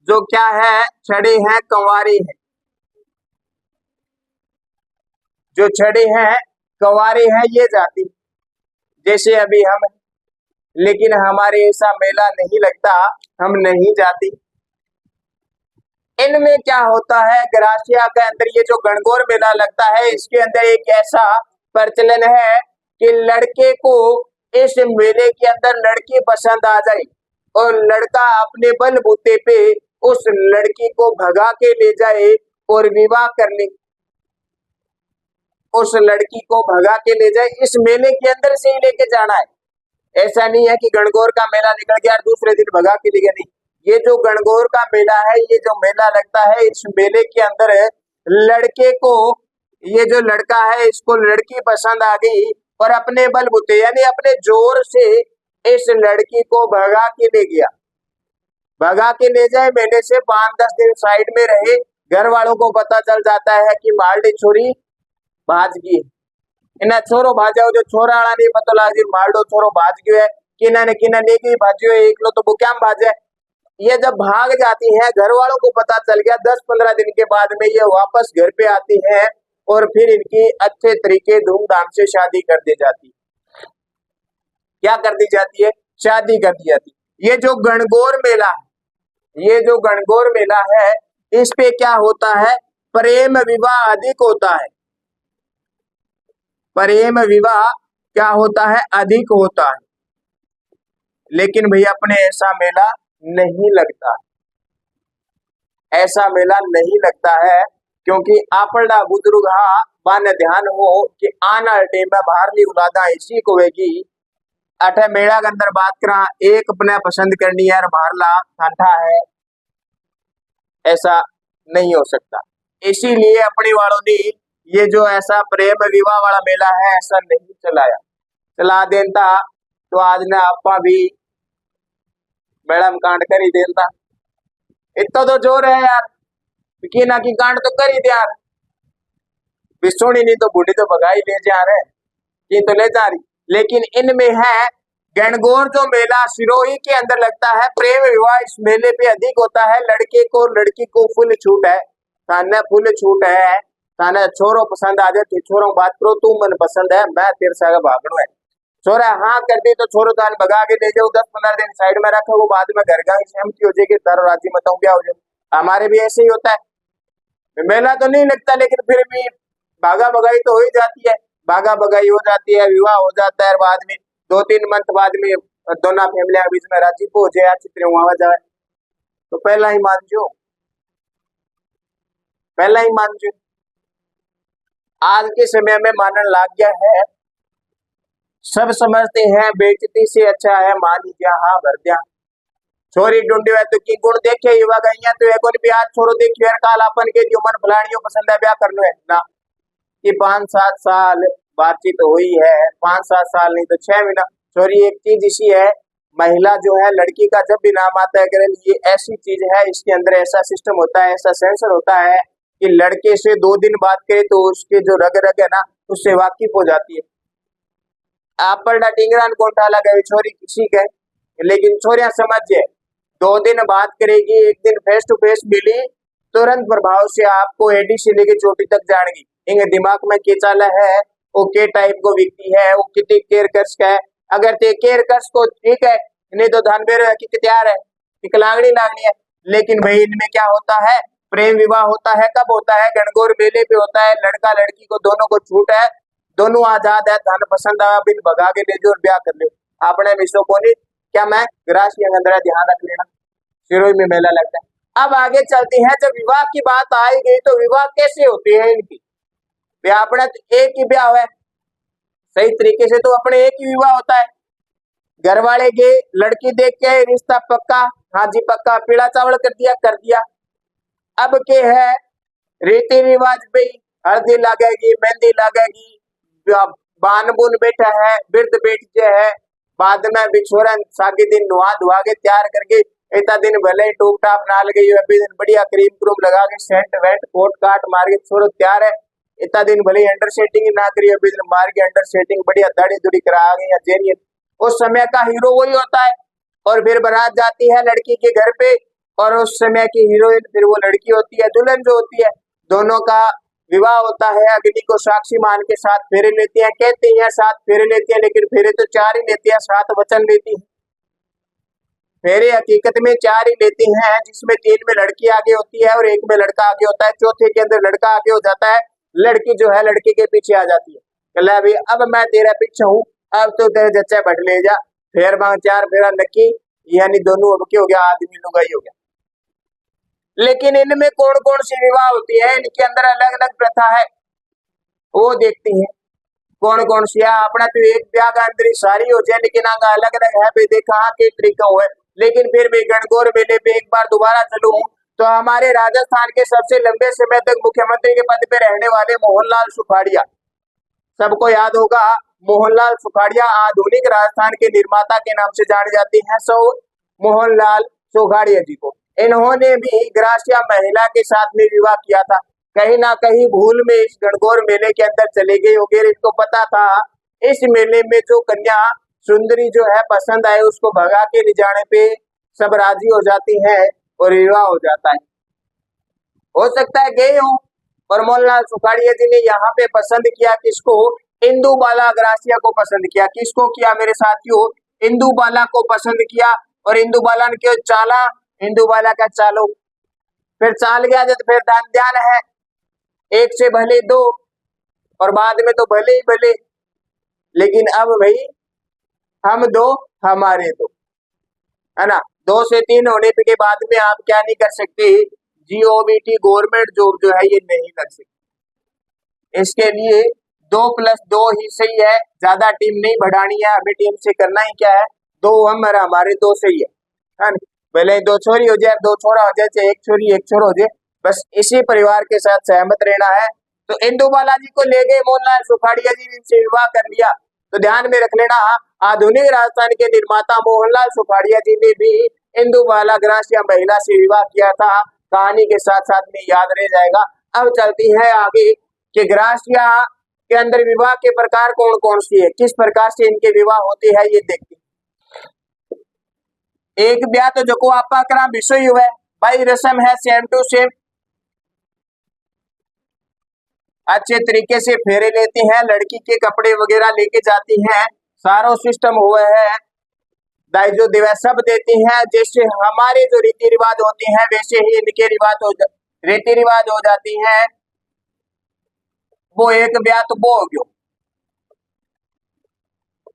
जो क्या है, छड़े हैं, कंवारी है, जो छड़े हैं कंवारे हैं, ये जाति जैसे अभी हम, लेकिन हमारे ऐसा मेला नहीं लगता, हम नहीं जाती। इनमें क्या होता है, ग्रासिया के अंदर ये जो गणगौर मेला लगता है, इसके अंदर एक ऐसा प्रचलन है कि लड़के को इस मेले के अंदर लड़की पसंद आ जाए और लड़का अपने बलबूते पे उस लड़की को भगा के ले जाए और विवाह करने, उस लड़की को भगा के ले जाए, इस मेले के अंदर से ही लेके जाना है। ऐसा नहीं है कि गणगौर का मेला निकल गया और दूसरे दिन भगा के ले गया, नहीं। ये जो गणगौर का मेला है, ये जो मेला लगता है, इस मेले के अंदर लड़के को, ये जो लड़का है इसको लड़की पसंद आ गई और अपने बलबूते यानी अपने जोर से इस लड़की को भगा के ले गया, भगा के ले जाए, मेले से 5-10 दिन साइड में रहे, घर वालों को पता चल जाता है कि मालडी छोरी भाज गई, इन्हें छोरो भाजाओ, जो छोरा वाला नहीं पता लग जी मालडो छोरो भाज गयो है, किना ने किना लेके भाजियो है, एक लो तो वो क्या भाजे। ये जब भाग जाती है, घर वालों को पता चल गया, 10-15 दिन के बाद में ये वापस घर पे आती है और फिर इनकी अच्छे तरीके धूमधाम से शादी कर दी जाती है। क्या कर दी जाती है, शादी कर दी जाती है। ये जो गणगौर मेला है, ये जो गणगौर मेला है, इस पे क्या होता है, प्रेम विवाह अधिक होता है, प्रेम विवाह क्या होता है, अधिक होता है। लेकिन भैया अपने ऐसा मेला नहीं लगता, ऐसा मेला नहीं लगता है, क्योंकि आपड़ा बुजुर्ग हा बाने ध्यान हो कि आना टाइम में बाहरली औलादा ऐसी होगी अठे मेला के अंदर बात करा एक अपने पसंद करनी है और बाहरला ठंडा है, ऐसा नहीं हो सकता। इसीलिए अपने वालों ने ये जो ऐसा प्रेम विवाह वाला मेला है ऐसा नहीं चलाया, चला देता तो आज ने आपा भी मैडम कांड कर ही देता। इतना तो जोर है यार कि ना कि कांड तो कर ही दे यार, बिसोनी नहीं तो बूढ़ी तो भगाई ले जा रहे, ये तो ले जा रही। लेकिन इनमें है गणगौर जो मेला सिरोही के अंदर लगता है, प्रेम विवाह इस मेले पे अधिक होता है। लड़के को लड़की को फुल छूट है, थाने फुल छूट है, थाने छोरो पसंद आ जाए, छोरों बात करो तू मन पसंद है मैं तेरे साथ भागणो है, छोरा हाँ कर दी तो छोरो तान भगा के ले जाओ, 10-15 दिन साइड में रखो, वो बाद में घर का सहमति हो जाएगी, तारो राजी मत क्या हो जाए। हमारे भी ऐसे ही होता है, मेला तो नहीं लगता लेकिन फिर भी भागा भगाई तो हो ही जाती है, भागा भगाई हो जाती है, विवाह हो जाता है, बाद में 2-3 मंथ बाद में दोनों फैमिली के बीच में राजी हो जाए, चित्र वहां जाए तो पहला ही मान जो, पहला ही मान जो। आज के समय में मानने लग गया है, सब समझते हैं बेइज्जती से अच्छा है मान दिया, हाँ भर दिया। छोरी ढूंढी हुआ तो की गुण देखे युवा गई तो एक भी आज छोरो देखियो यार काल अपन के जो मन फलानियों पसंद है ब्याह करना है ना, कि 5-7 साल बातचीत तो हुई है, 5-7 साल नहीं तो 6 महीना। छोरी एक चीज इसी है, महिला जो है लड़की का जब भी नाम आता है अगर ये ऐसी चीज है, इसके अंदर ऐसा सिस्टम होता है, ऐसा सेंसर होता है कि लड़के से 2 दिन बात करे तो उसके जो रग रग है ना उससे वाकिफ हो जाती है। आप पर टिंगरान कोठा लगा छोरी किसी के, लेकिन छोरियां समझे 2 दिन बात करेगी, एक दिन फेस टू फेस मिली, तुरंत प्रभाव से आपको एडी से लेके चोटी तक जाएगी, इनके दिमाग में के चाला है, वो के टाइप को व्यक्ति है, वो कितनी केयर कर्स का है। अगर ते केयर कर्स को ठीक है, नहीं तो धन बेरो है कि तैयार है कि लागनी लागनी है। लेकिन भाई इनमें क्या होता है, प्रेम विवाह होता है, कब होता है, गणगौर मेले पे होता है, लड़का लड़की को दोनों को छूट है, दोनों आजाद है, धन पसंद आया बिन भगा के ले जो और ब्याह कर ले। आपने मिसो को नहीं क्या मैं राशि अंदर ध्यान रख लेना, सिरोही में मेला लगता है। अब आगे चलती है, जब विवाह की बात आई गई तो विवाह कैसे होती है इनकी, अपने तो एक ही ब्याह है सही तरीके से, तो अपने एक ही विवाह होता है, घर वाले गए लड़की देख के रिश्ता पक्का, हाँ जी पक्का, पीला चावल कर दिया कर दिया। अब के है रीति रिवाज भी, हल्दी लगेगी, मेहंदी लगेगी, बान बुन बैठा है, वृद्ध बैठे है, बाद में बिछोरन सागे दिन नुहा धुआ के तैयार करके इतना दिन भले टूप टाप ना लगे, अभी दिन बढ़िया क्रीम क्रूम लगा के सेंट वेंट कोट काट मार के छोड़ो तैयार है, इतना दिन भले अंडर सेटिंग ना करी, अभी दिन मार के अंडर सेटिंग बढ़िया दाढ़ी दुड़ी करा गई या जेनियन, उस समय का हीरो वही होता है। और फिर बारात जाती है लड़की के घर पे, और उस समय की हीरोइन फिर वो लड़की होती है, दुल्हन जो होती है, दोनों का विवाह होता है, अग्नि को साक्षी मान के 7 फेरे लेती है, कहते हैं 7 फेरे लेती है, लेकिन फेरे तो 4 ही लेती है, 7 वचन लेती है, फेरे हकीकत में 4 ही लेती हैं, जिसमें 3 में लड़की आगे होती है और 1 में लड़का आगे होता है, चौथे के अंदर लड़का आगे हो जाता है, लड़की जो है लड़के के पीछे आ जाती है, कल अभी अब मैं तेरा पीछे हूँ, अब तो तेरे जच्चा बैठ ले जा, फेर मांग 4 फेरा नक्की, यानी दोनों अब क्या हो गया, आदमी लुगाई हो गया। लेकिन इनमें कौन कौन सी विवाह होती है, इनके अंदर अलग अलग प्रथा है, वो देखती है कौन कौन सी है। अपना तो एक ब्याह का अंदर सारी हो जाए, लेकिन आगे अलग अलग है भी, देखा के तरीका हुआ है। लेकिन फिर भी गणगौर मेले पे एक बार दोबारा चलूं तो हमारे राजस्थान के सबसे लंबे समय तक मुख्यमंत्री के पद पे रहने वाले मोहनलाल सुखाड़िया, सबको याद होगा, मोहनलाल सुखाड़िया आधुनिक राजस्थान के निर्माता के नाम से जाने जाते हैं, सो मोहनलाल सुखाड़िया जी को। इन्होंने भी ग्रासिया महिला के साथ में विवाह किया था, कहीं ना कहीं भूल में इस गणगौर मेले के अंदर चले गए होंगे, इनको पता था इस मेले में जो कन्या सुंदरी जो है पसंद आए उसको भगा के ले जाने पे सब राजी हो जाती हैं और विवाह हो जाता है। हो सकता है गए हो और मोहनलाल सुखाड़िया जी ने यहाँ पे पसंद किया किसको, इंदुबाला ग्रासिया को पसंद किया। किसको किया मेरे साथियों, इंदुबाला को पसंद किया, और इंदुबाला ने क्यों चाला, इंदुबाला का चालो, फिर चाल गया जब फिर ध्यान है, 1 से भले 2 और बाद में तो भले ही भले, लेकिन अब भाई हम 2 हमारे 2, है ना, 2 से 3 होने के बाद में आप क्या नहीं कर सकते, GOBT गवर्नमेंट जॉब जो है ये नहीं लग सकती, इसके लिए 2+2 ही सही है, ज्यादा टीम नहीं बढ़ानी है, हमें टीम से करना ही क्या है, 2 हम और हमारे 2 सही है ना। भले 2 छोरी हो जाए, 2 छोरा हो जाए, चाहे 1 छोरी 1 छोरा हो जाए, बस इसी परिवार के साथ सहमत रहना है। तो इंदु बालाजी को ले गए मोहनलाल सुखाड़िया जी ने इनसे विवाह कर लिया। तो ध्यान में रख लेना, आधुनिक राजस्थान के निर्माता मोहनलाल सुखाड़िया जी ने भी इंदु बाला ग्रासिया महिला से विवाह किया था। कहानी के साथ साथ में याद रह जाएगा। अब चलती है आगे कि ग्रासिया के अंदर विवाह के प्रकार कौन कौन सी है, किस प्रकार से इनके विवाह होते हैं, ये देखते हैं। एक ब्याह तो जो को आपा करा विषय हुआ है भाई, रस्म है सेम टू सेम, अच्छे तरीके से फेरे लेती हैं, लड़की के कपड़े वगैरह लेके जाती हैं, सारो सिस्टम हुआ है, दाइजो दिवस सब देती हैं। जैसे हमारे जो रीति रिवाज होते हैं वैसे ही इनके रीति रिवाज हो जाती हैं। वो एक ब्याह तो वो हो गयो,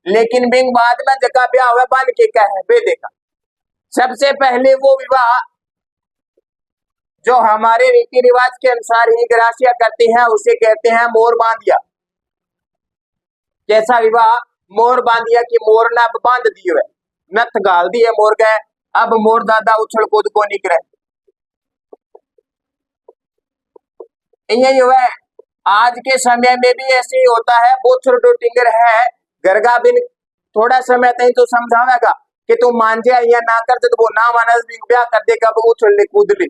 लेकिन बिंग बाद में जगह ब्याह हुआ बन के क्या है वे देखा। सबसे पहले वो विवाह जो हमारे रीति रिवाज के अनुसार ही ग्रासिया करते हैं उसे कहते हैं मोर बांधिया। कैसा विवाह? मोर बांधिया की मोर ने अब बांध दिए हुए, नथ गाल दिए मोर गए, अब मोर दादा उछल कूद को निकले। यही हुआ आज के समय में भी ऐसे ही होता है। बोथर डो टिंगर है गरगा बिन थोड़ा समय तक तो समझावेगा कि तू मान जा या ना कर, तो वो ना मानस भी ब्याह कर देगा, वो उछल ले कूद ले।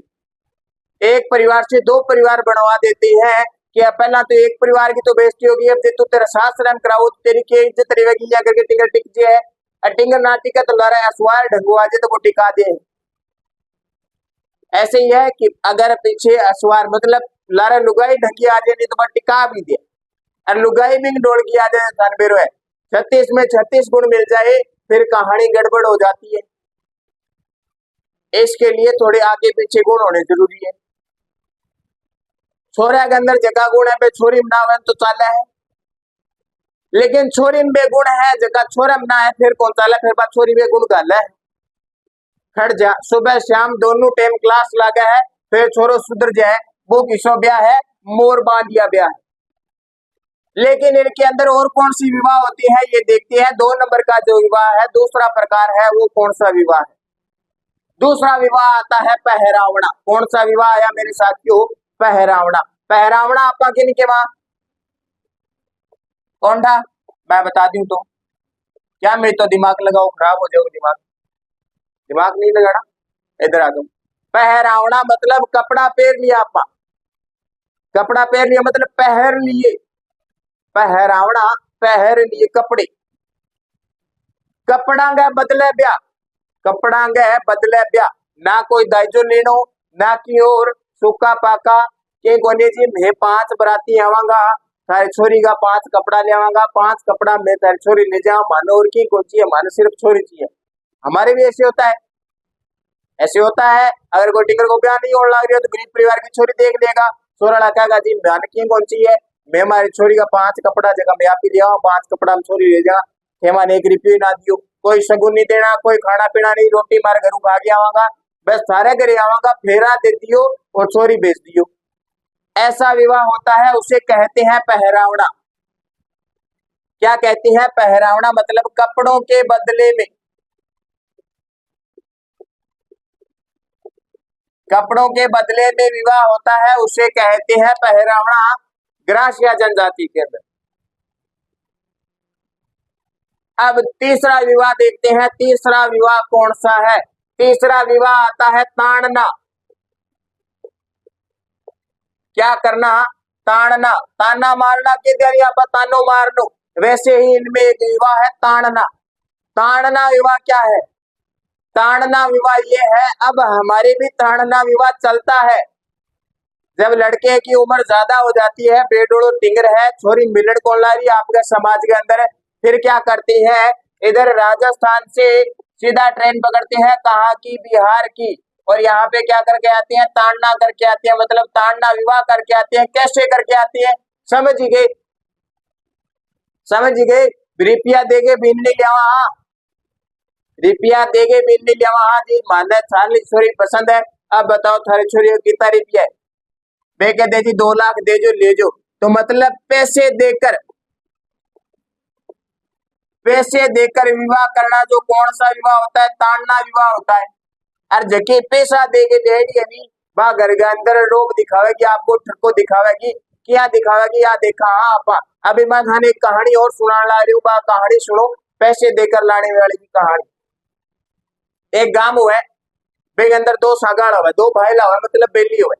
एक परिवार से 2 परिवार बनवा देते हैं कि पहला तो एक परिवार की तो बेइज्जती होगी, अब तू तेरा सास शर्म कराओ तो तेरी क्या इज्जत रहेगी, या करके टिंगर टिक जे है, टिंगर ना टिका तो लारा असवार ढंगवा जे तो वो टिका दे। ऐसे ही है कि अगर पीछे असवार मतलब लारा लुगाई ढंगी आ जाए नहीं तो वह टिका भी दे, और लुगाई भी डोल की आ जाए धनबेरो है 36 में 36 गुण मिल जाए फिर कहानी गड़बड़ हो जाती है। इसके लिए थोड़े आगे पीछे गुण होने जरूरी है। छोरा के अंदर जगह गुण है बे छोरी में ना हो तो चाला है, लेकिन छोरी में बेगुण है जगह छोरा में ना है फिर कौन चाला, फिर बात छोरी बेगुण गाल है। खड़ जा सुबह शाम दोनों टाइम क्लास लगा है, फिर छोरो सुधर जाए, वो किसो ब्याह है, मोर बांधिया ब्याह है। लेकिन इनके अंदर और कौन सी विवाह होती है ये देखते हैं। 2 नंबर का जो विवाह है दूसरा प्रकार है, वो कौन सा विवाह है? दूसरा विवाह आता है पहरावना। कौन सा विवाह आया मेरे साथियों? पहरावना। पहरावना आपका किन के वहां कौन था मैं बता दूं तो क्या मेरे तो दिमाग लगाओ खराब हो जाओ, दिमाग नहीं लगाना, इधर आ जाओ। पहरावना मतलब कपड़ा पहन लिया, आपा कपड़ा पहन लिया मतलब पहर लिए, पहरावना पहर लिए कपड़े, कपड़ा गए बदले ब्याह, कपड़ा गए बदले ब्याह, ना कोई दाइजो लेनो ना की और सूखा पाका के कोने जी मैं 5 बराती आवांगा, थारी छोरी का 5 कपड़ा ले आवांगा, 5 कपड़ा मैं थारी छोरी ले जाऊं, मानो और की कोची है, मानो सिर्फ छोरी चाहिए। हमारे भी ऐसे होता है, ऐसे होता है। अगर कोई टिकर को ब्याह नहीं होने लग रही है तो गरीब परिवार की छोरी देख लेगा, छोरा लगा जी ब्याह की कौन सी है, मैं हमारी छोरी का 5 कपड़ा जगह मैं आप ही ले आऊं, 5 कपड़ा हम छोरी ले जा, हेमान 1 रुपये ना दियो, कोई शगुन नहीं देना, कोई खाना पीना नहीं, रोटी मारे घर खा के आवांगा, बस सारे घरे आवांगा, फेरा दे दियो और छोरी बेच दियो। ऐसा विवाह होता है, उसे कहते हैं पहरावना। क्या कहते हैं? पहरावना मतलब कपड़ों के बदले में, कपड़ों के बदले में विवाह होता है, उसे कहते हैं पहरावना ग्रासिया जनजाति के अंदर। अब तीसरा विवाह देखते हैं। तीसरा विवाह कौन सा है? तीसरा विवाह आता है ताड़ना। क्या करना? ताड़ना, ताना मारना के दरिया पर तानो मारनो, वैसे ही इनमें एक विवाह है ताड़ना। ताड़ना विवाह क्या है? ताड़ना विवाह ये है, अब हमारे भी ताड़ना विवाह चलता है। जब लड़के की उम्र ज्यादा हो जाती है, बेडोड़ो टिंगर है, छोरी मिलड़ कौन ला रही है आपके समाज के अंदर, फिर क्या करती है, इधर राजस्थान से सीधा ट्रेन पकड़ते हैं कहाँ की? बिहार की, और यहाँ पे क्या करके आते हैं? ताड़ना करके आते हैं, मतलब ताड़ना विवाह करके आते हैं। कैसे करके आते हैं? समझ गए? समझ गए? रुपया देगे बिन नहीं लिया, रुपया देगे बिन नहीं लिया, हाँ जी माने थारी छोरी पसंद है, अब बताओ थारी छोरी कितना रुपया है? मैं कहते जी 2 लाख दे जो ले जो, तो मतलब पैसे देकर पैसे देकर विवाह करना जो कौन सा विवाह होता है? ताड़ना विवाह होता है। और जबकि पैसा देके लेडी यानी वह घर के अंदर लोग दिखावेगी, आपको ठको दिखावेगी, क्या दिखावेगी? या देखा हाँ आपा अभी मैं थाने एक कहानी और सुनाने ला रही हूँ, कहानी सुनो, पैसे देकर लाने वाले की कहानी। एक गांव है, बेग अंदर दो सागाड़ हुए, दो भाईला हुए, मतलब बेली हुए।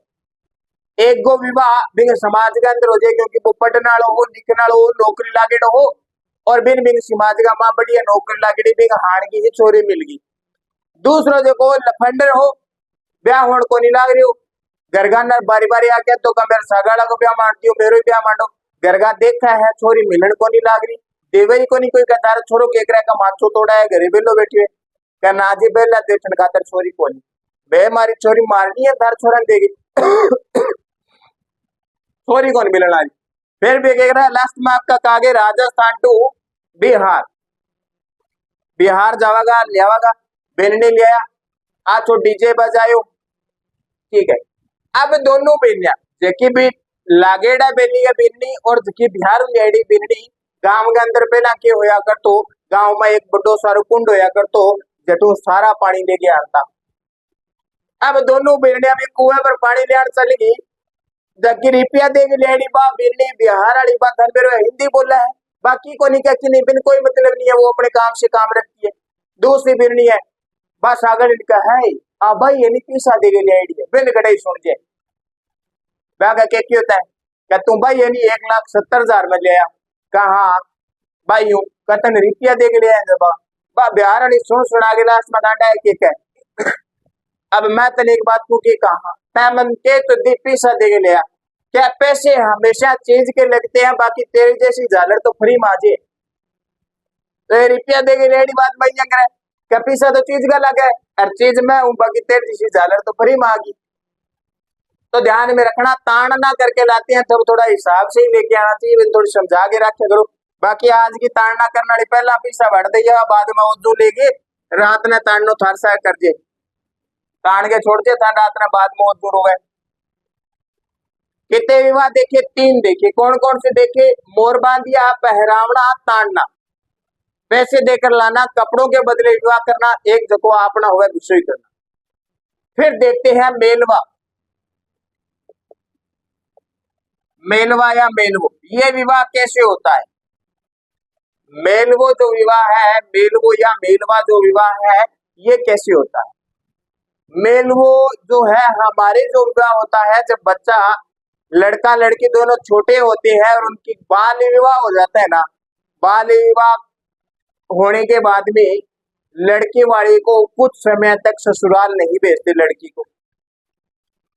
एक गो विवाह बिन समाज के अंदर हो जाए, क्योंकि वो पढ़ना हो, लिखना हो, नौकरी लागे हो, और बिन बिन समाज का माँ बढ़िया नौकरी लागेड़ी बिन हाण की ही चोरी मिल गई। दूसरो देखो लफंडर हो, ब्याह होने को नहीं लाग रही हो, घर का अंदर बारी बारी आके तो का मेरे सागाड़ा को ब्याह मारती हो, मेरो ब्याह मारो। घर का देखा है छोरी मिलन को नहीं लाग रही, देवरी को नहीं कोई कहता है छोरो केकरा का मांसो तोड़ा है, घरे बेलो बैठी है, क्या नाजी बेला देखन खातर छोरी को नहीं, बे मारी छोरी मारनी है धार छोरन देगी छोरी को नहीं मिलन आ रही। फिर भी कह रहा है लास्ट में आपका कागे राजस्थान टू बिहार, बिहार जावागा लियावागा, बेलने लिया आछो डीजे बजायो, ठीक है। अब दोनों बेलियां जेकी भी लागेड़ा बेली है बिन्नी और जेकी बिहार लेडी बिन्नी गांव के अंदर पहला के होया कर तो गांव में एक बड़ो सारो कुंड होया कर तो जटू सारा पानी लेके आता। अब दोनों बेलियां भी कुएं पर पानी ले चली गई, जबकि रुपया देगी लेडी बा बिन्नी बिहार वाली बात धन मेरे हिंदी बोला है, बाकी को नहीं कहती नहीं, बिन कोई मतलब नहीं है, वो अपने काम से काम रखती है। दूसरी बिरनी है बस अगर इनका है अब भाई ये नहीं पैसा देगी लेडी है, बिन गड़े सुन जाए क्या होता है, क्या तुम भाई ये नहीं 1,70,000 में ले आया, कहा भाई हूँ कतन रुपया दे के ले आए बा बिहार वाली सुन आगे लास्ट में डांडा है के अब मैं तने एक बात को की कहा मैं मन के तो दी पैसा दे के ले आ, क्या पैसे हमेशा चीज के लगते हैं, बाकी तेरी जैसी झालर तो फ्री माजे, तो रुपया दे के लेडी बात भाई करे, क्या पैसा तो चीज का लगा है, हर चीज में हूँ, बाकी तेरी जैसी झालर तो फ्री मांगी। तो ध्यान में रखना, ताण ना करके लाते हैं तब थोड़ा हिसाब से ही लेके आना चाहिए, थोड़ी समझा के रखे करो। बाकी आज की ताड़ना करने वाली पहला पैसा बढ़ दे बाद में उद्दू लेके रात ने ताड़नो थार सा कर दे, ताण के छोड़ दे था रात ने बाद में उद्दू रोवे। कितने विवाह देखे? 3 देखे। कौन कौन से देखे? मोर बांधिया, पहरावना, ताड़ना। पैसे देकर लाना, कपड़ों के बदले विवाह करना, एक जगह अपना हुआ दूसरी करना। फिर देखते हैं मेलवा, मेलवा या मेलवो, ये विवाह कैसे होता है? मेलवो जो विवाह है, मेलवो या मेलवा जो विवाह है, ये कैसे होता है? मेलवो जो है हमारे जो विवाह होता है जब बच्चा लड़का लड़की दोनों छोटे होते हैं और उनकी बाल विवाह हो जाता है ना, बाल विवाह होने के बाद में लड़की वाले को कुछ समय तक ससुराल नहीं भेजते,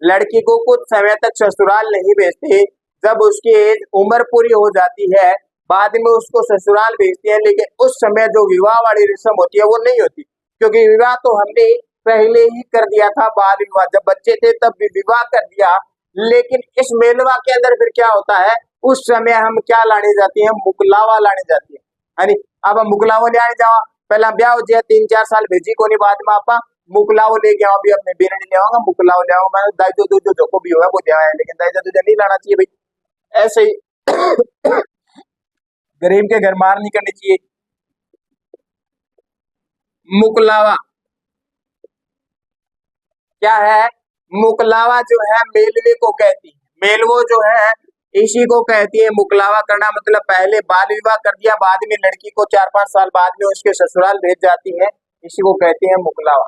लड़की को कुछ समय तक ससुराल नहीं भेजते। जब उसकी एज उम्र पूरी हो जाती है बाद में उसको ससुराल भेजते हैं, लेकिन उस समय जो विवाह वाली रस्म होती है वो नहीं होती, क्योंकि विवाह तो हमने पहले ही कर दिया था, बाल विवाह जब बच्चे थे तब भी विवाह कर दिया। लेकिन इस मेलवा के अंदर फिर क्या होता है, उस समय हम क्या लाने जाते हैं? मुकलावा लाने जाते हैं। अब हम मुकलावा ले आने जाओ, पहला ब्याह हो जाए 3-4 साल भेजी को नहीं, बाद में आपा मुकलाओ ले गया, अभी अपने बेरे ले आऊंगा मुकलाओ ले आऊंगा, मैं दाई जो भी होगा वो दिया है, लेकिन दाई जो नहीं लाना चाहिए भाई, ऐसे ही गरीब के घर मार नहीं करनी चाहिए। मुकलावा क्या है? मुकलावा जो है मेलवे को कहती है, मेलवो जो है इसी को कहती है मुकलावा करना, मतलब पहले बाल विवाह कर दिया, बाद में लड़की को 4-5 साल बाद में उसके ससुराल भेज जाती है, इसी को कहते हैं मुकलावा।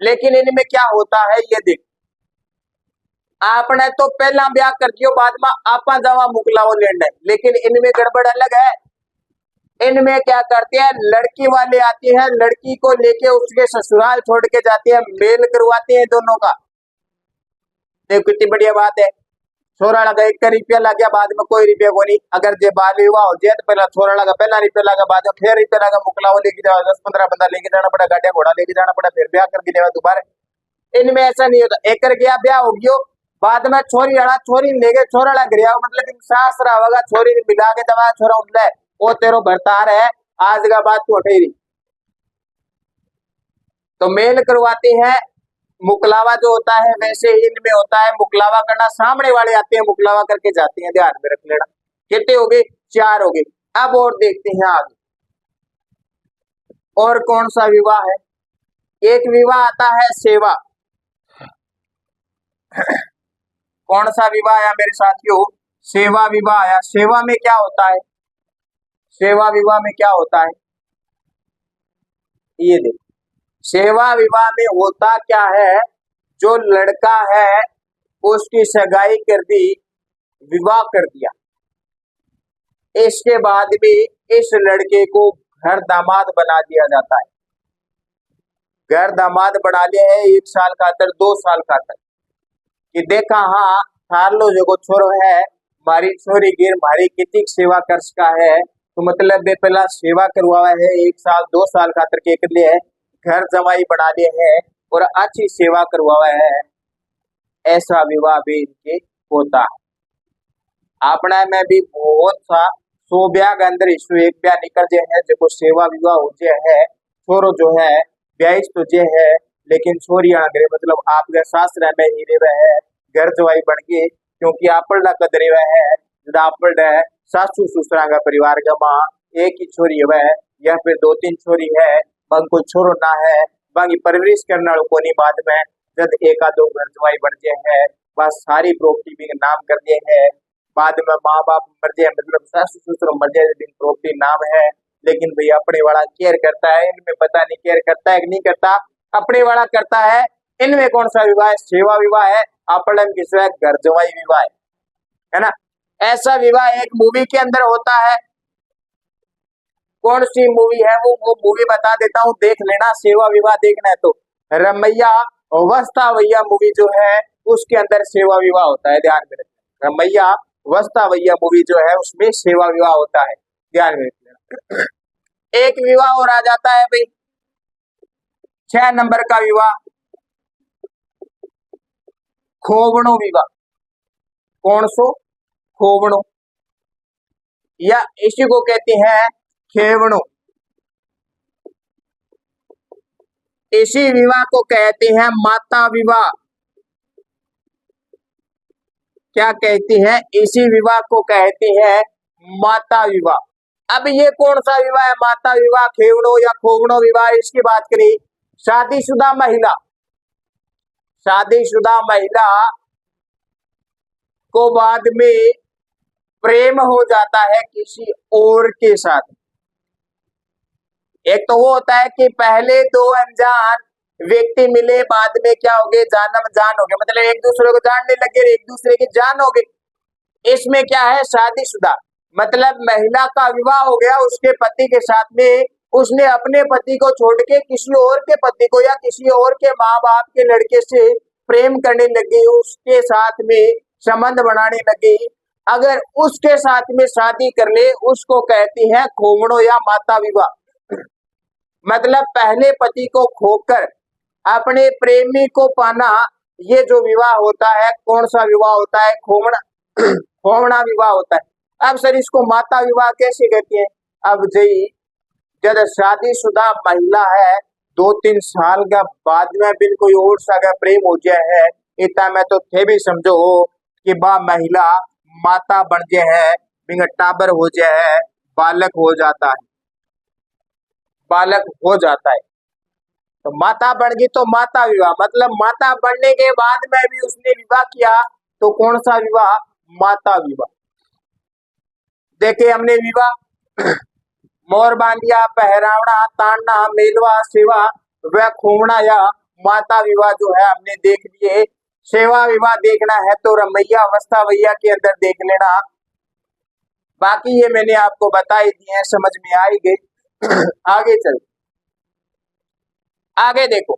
लेकिन इनमें क्या होता है ये देख, आपने तो पहला ब्याह कर दियो बाद में आपा जावा मुकलावा लेना, लेकिन इनमें गड़बड़ अलग है। इनमें क्या करते हैं, लड़की वाले आती है, लड़की को लेके उसके ससुराल छोड़ के जाते हैं, मेल करवाते हैं दोनों का। देखो कितनी बढ़िया बात है, छोरा लगा 1 रुपया लग गया, बाद में कोई रुपया को नहीं, अगर जे बाल विवाह हो जाए तो पहला छोरा लगा, पहला रुपया लगा, बाद में फिर रुपया लगा, मुकलावा लेके जाओ, 10-15 बंदा लेके जाना पड़ा, गाड़िया घोड़ा लेके जाना पड़ा, फिर ब्याह करके लेवा दोबारा। इनमें ऐसा नहीं होता, एक कर गया ब्याह हो गयो, बाद में छोरी आना, छोरी ले गए, छोरा लग गया, मतलब सास रहा होगा, छोरी मिला के दवा छोरा उठला है, वो तेरो भरतार है, आज का बात तू उठेरी। तो मेल करवाते हैं, मुकलावा जो होता है वैसे ही इनमें होता है, मुकलावा करना, सामने वाले आते हैं मुकलावा करके जाते हैं, ध्यान में रख लेना। कितने हो गए? 4 हो गए। अब और देखते हैं आगे, और कौन सा विवाह है? एक विवाह आता है सेवा। कौन सा विवाह आया मेरे साथियों? सेवा विवाह आया। सेवा में क्या होता है? सेवा विवाह में क्या होता है? ये देखो, सेवा विवाह में होता क्या है? जो लड़का है उसकी सगाई कर दी, विवाह कर दिया, इसके बाद भी इस लड़के को घर दामाद बना दिया जाता है। घर दामाद बना लिया है 1 साल खातर, 2 साल खातर, कि देखा हाँ थार लो जो छोरो है मारी छोरी गिर मारी कितनी सेवा कर सका है, तो मतलब बे पहला सेवा करवावा है 1 साल 2 साल खातर के लिए घर जमाई बना लिए है और अच्छी सेवा करवावा है। ऐसा विवाह भी इनके होता है। अपना में भी बहुत सा 100 ब्याह के अंदर इसमें एक ब्याह निकल जे है जो सेवा विवाह हो जे है। छोरो जो है ब्याह तो जे है, लेकिन छोरी आगरे मतलब आपके सासरा में ही रहे है, घर जवाई बन गए, क्योंकि आपड़ा कदरे है आपड़ा सासू ससुरा का परिवार का माँ एक ही छोरी है या फिर 2-3 छोरी है, बंग कोई छोरो ना है, बाकी परवरिश करना कोनी। बाद में जब 1-2 घर जवाई बन गए है, बस सारी प्रॉपर्टी भी नाम कर दिए है। बाद में माँ बाप मर जाए मतलब सासू ससुर मर जाए, लेकिन प्रॉपर्टी नाम है, लेकिन भाई अपने वाला केयर करता है, इनमें पता नहीं केयर करता है कि नहीं करता, अपने वाला करता है। इनमें कौन सा विवाह है? सेवा विवाह है। अपड़न किसवा घर जवाई विवाह है ना। ऐसा विवाह एक मूवी के अंदर होता है। कौन सी मूवी है वो मूवी बता देता हूँ, देख लेना। सेवा विवाह देखना है तो रमैया वस्ता वैया मूवी जो है उसके अंदर सेवा विवाह होता है, ध्यान में रखना। रमैया वस्ता वैया मूवी जो है उसमें सेवा विवाह होता है, ध्यान में रखना। एक विवाह और आ जाता है भाई 6 नंबर का विवाह, खोवणो विवाह। कौन सो? खोवणो, या इसी को कहते हैं खेवणो। इसी विवाह को कहते हैं माता विवाह। क्या कहती है? इसी विवाह को कहते हैं माता विवाह। अब ये कौन सा विवाह है? माता विवाह, खेवणो या खोवणो विवाह। इसकी बात करें, शादीशुदा महिला, शादीशुदा महिला को बाद में प्रेम हो जाता है किसी और के साथ। एक तो वो होता है कि पहले 2 अनजान व्यक्ति मिले, बाद में क्या हो गए? जानम जान हो गए, मतलब एक दूसरे को जानने लगे, एक दूसरे की जान हो गई। इसमें क्या है? शादीशुदा मतलब महिला का विवाह हो गया उसके पति के साथ में, उसने अपने पति को छोड़ के किसी और के पति को या किसी और के माँ बाप के लड़के से प्रेम करने लगी, उसके साथ में संबंध बनाने लगी। अगर उसके साथ में शादी कर ले उसको कहती है खोवणो या माता विवाह। मतलब पहले पति को खोकर अपने प्रेमी को पाना, ये जो विवाह होता है कौन सा विवाह होता है? खोवणा खोवणा विवाह होता है। अब सर इसको माता विवाह कैसे कहते हैं? अब जी जब शादीशुदा महिला है 2-3 साल का बाद में बिन कोई और सा का प्रेम हो गया है, इतना में तो थे भी समझो कि बा महिला माता बन गए है, बिन टाबर हो जाए है, बालक हो जाता है, बालक हो जाता है। तो माता बन गई तो माता विवाह, मतलब माता बनने के बाद में भी उसने विवाह किया तो कौन सा विवाह? माता विवाह। देखे हमने विवाह मोर बांधिया, पहरावना, ताड़ना, मेलवा, सेवा व खोवना या माता विवाह जो है हमने देख लिए। सेवा विवाह देखना है तो रमैया वस्ता वैया के अंदर देख लेना। बाकी ये मैंने आपको बता ही दिए हैं, समझ में आई गई। आगे चल, आगे देखो,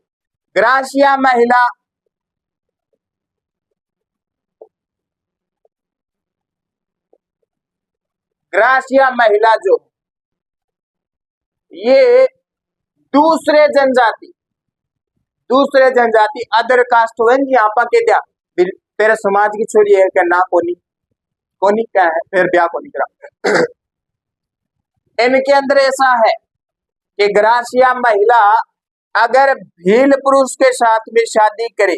ग्रासिया महिला, ग्रासिया महिला जो ये दूसरे जनजाति अदर कास्ट हो यहाँ पर के दिया तेरे समाज की छोरी है क्या? ना कोनी कोनी क्या है फिर ब्याह को नहीं करा। इनके अंदर ऐसा है कि ग्रासिया महिला अगर भील पुरुष के साथ में शादी करे,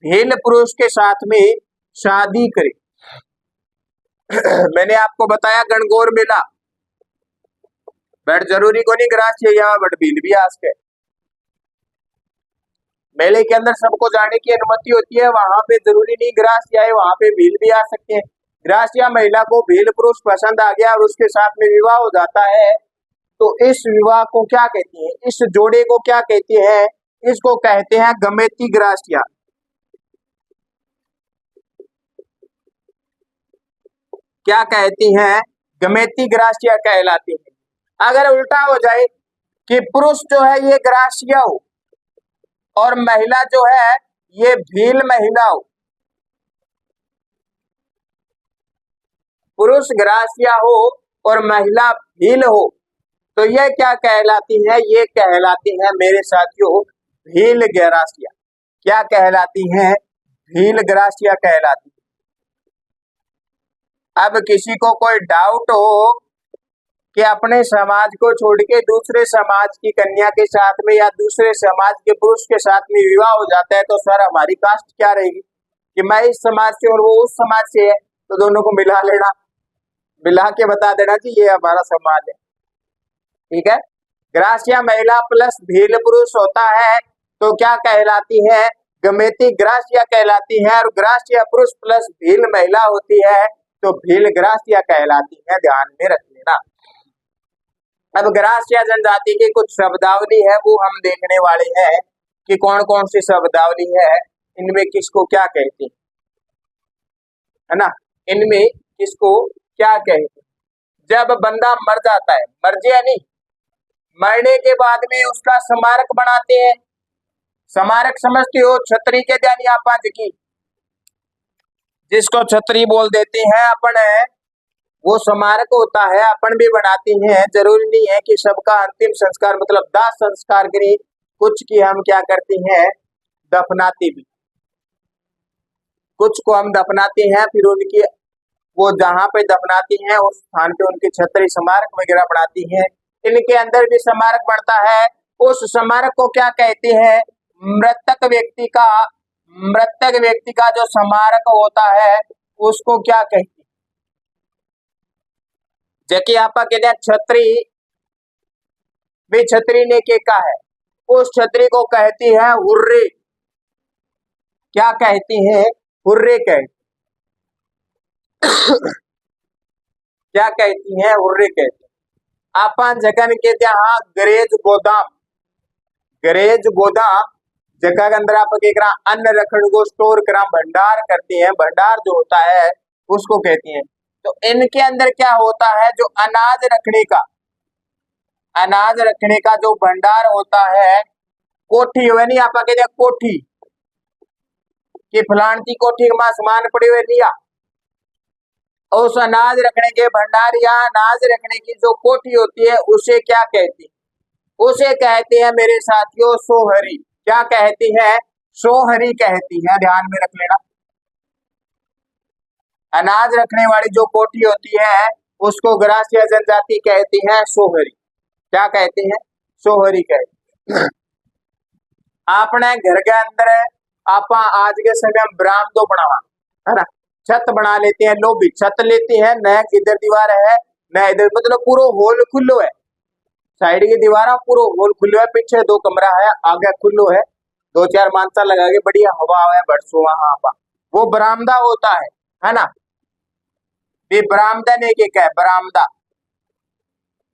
भील पुरुष के साथ में शादी करे मैंने आपको बताया गणगौर मेला, बट जरूरी को नहीं ग्रास्य यहाँ बट भील भी आ सके। मेले के अंदर सबको जाने की अनुमति होती है, वहां पे जरूरी नहीं ग्रास्य आए, वहां पे भील भी आ सकते हैं। ग्रास्य महिला को भील पुरुष पसंद आ गया और उसके साथ में विवाह हो जाता है, तो इस विवाह को क्या कहते हैं, इस जोड़े को क्या कहते हैं, इसको कहते हैं गमेती ग्रास्य। क्या कहती हैं, गमेती ग्रास्य कहलाती है। अगर उल्टा हो जाए कि पुरुष जो है ये ग्रास्य हो और महिला जो है ये भील महिला हो, पुरुष ग्रास्य हो और महिला भील हो, तो ये क्या कहलाती है, ये कहलाती है मेरे साथियों भील ग्रास्य। क्या कहलाती है, भील ग्रास्य कहलाती है। अब किसी को कोई डाउट हो कि अपने समाज को छोड़ के दूसरे समाज की कन्या के साथ में या दूसरे समाज के पुरुष के साथ में विवाह हो जाता है, तो सर हमारी कास्ट क्या रहेगी, कि मैं इस समाज से और वो उस समाज से है, तो दोनों को मिला लेना, मिला के बता देना कि ये हमारा समाज है। ठीक है, ग्रास्य महिला प्लस भील पुरुष होता है तो क्या कहलाती है, गमेती ग्रास्य कहलाती है। और ग्रास्य पुरुष प्लस भील महिला होती है तो भील ग्रास्य कहलाती है, ध्यान में रख लेना। अब ग्रास्य जनजाति की कुछ शब्दावली है वो हम देखने वाले हैं कि कौन कौन सी शब्दावली है, इनमें किसको क्या कहते हैं, है ना, इनमें किसको क्या कहते हैं। जब बंदा मर जाता है, मर गया नहीं, मरने के बाद में उसका स्मारक बनाते हैं। स्मारक समझते हो, छतरी के ध्यान आपा की, जिसको छतरी बोल देते हैं अपन, वो स्मारक होता है, अपन भी बनाते हैं। जरूरी नहीं है कि सबका अंतिम संस्कार मतलब दाह संस्कार करें, कुछ की हम क्या करते हैं, दफनाते भी, कुछ को हम दफनाते हैं, फिर उनकी वो जहां पे दफनाती हैं उस स्थान पे उनकी छतरी स्मारक वगैरह बनाती हैं। इनके अंदर भी स्मारक बनता है। उस स्मारक को क्या कहते हैं, मृतक व्यक्ति का जो स्मारक होता है उसको क्या कहते हैं, जबकि आप कहते हैं छतरी भी, छतरी ने के का है, उस छतरी को कहती है हुर्रे। क्या कहती है, हुर्रे कहती क्या कहती है, हुर्रे कहती। आपन जगन के यहाँ गरेज गोदाम जगह के अंदर आप अन्न रखने को स्टोर करा भंडार करते हैं, भंडार जो होता है उसको कहते हैं। तो इनके अंदर क्या होता है, जो अनाज रखने का जो भंडार होता है, कोठी हुए नहीं, आप कहते हैं कोठी कि फलानी कोठी में सामान पड़े हुए लिया, उस अनाज रखने के भंडार या अनाज रखने की जो कोठी होती है उसे क्या कहती है, उसे कहते हैं मेरे साथियों सोहरी। क्या कहती है, सोहरी कहती है, ध्यान में रख लेना। अनाज रखने वाली जो कोठी होती है उसको ग्रास्य जनजाति कहती है सोहरी। क्या कहती है, सोहरी कहती है। आपने घर के अंदर आप आज के समय में बरामदो बनावा, है ना, छत बना लेते हैं, लोग भी छत लेते हैं, न इधर दीवार है न इधर, मतलब पूरा होल खुल्लो है, साइड की दीवार पूरा होल खुल्लो है, पीछे 2 कमरा है, आगे खुल्लो है, 2-4 मानसा लगा के बढ़िया हवा है बरसो वहां पर, वो बरामदा होता है ना। ये बरामदा ने के क्या है,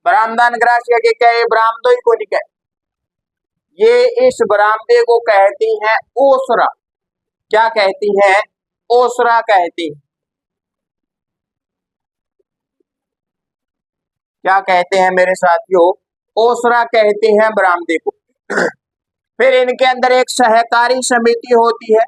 बरामदा ग्रास्य के क्या है, बरामदो ही को नहीं क्या, ये इस बरामदे को कहती हैं ओसरा। क्या कहती हैं, ओसरा कहती है। क्या कहते हैं मेरे साथियों, ओसरा कहते हैं बरामदे को। फिर इनके अंदर एक सहकारी समिति होती है,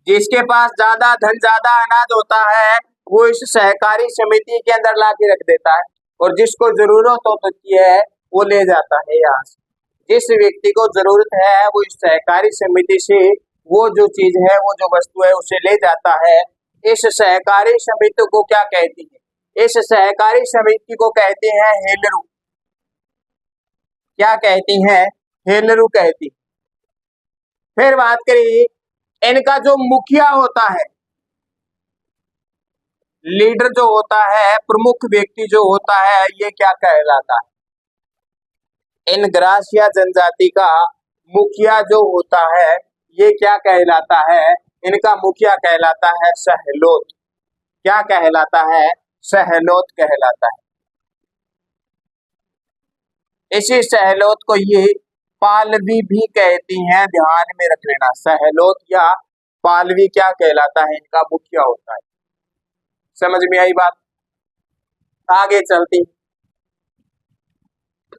जिसके पास ज्यादा धन ज्यादा अनाज होता है वो इस सहकारी समिति के अंदर ला के रख देता है, और जिसको जरूरत होती है वो ले जाता है यहाँ से। जिस व्यक्ति को जरूरत है वो इस सहकारी समिति से वो जो चीज है, वो जो वस्तु है उसे ले जाता है। इस सहकारी समिति को क्या कहती है, इस सहकारी समिति को कहते हैं हेलरू। क्या कहती हैं, हेलरू कहती। फिर बात करिए इनका जो मुखिया होता है, लीडर जो होता है, प्रमुख व्यक्ति जो होता है, ये क्या कहलाता है? इन ग्रासिया जनजाति का मुखिया जो होता है, ये क्या कहलाता है? इनका मुखिया कहलाता है सहलोत। क्या कहलाता है? सहलोत कहलाता है। इसी सहलोत को ये पालवी भी कहती हैं, ध्यान में रख लेना। सहलोत या पालवी क्या कहलाता है? इनका मुखिया होता है। समझ में आई बात? आगे चलती।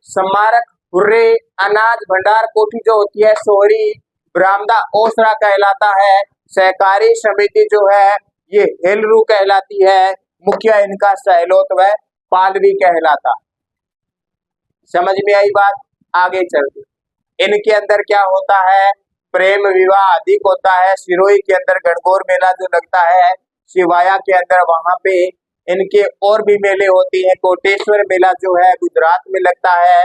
स्मारक, हुर्रे, अनाज भंडार कोठी जो होती है, सोहरी, बरामदा, ओसरा कहलाता है। सहकारी समिति जो है ये हेलरू कहलाती है। मुखिया इनका सहलोत व पालवी कहलाता। समझ में आई बात? आगे चलती। इनके अंदर क्या होता है? प्रेम विवाह अधिक होता है। सिरोही के अंदर गणगौर मेला जो लगता है, शिवाया के अंदर वहां पे इनके और भी मेले होते हैं। कोटेश्वर मेला जो है गुजरात में लगता है।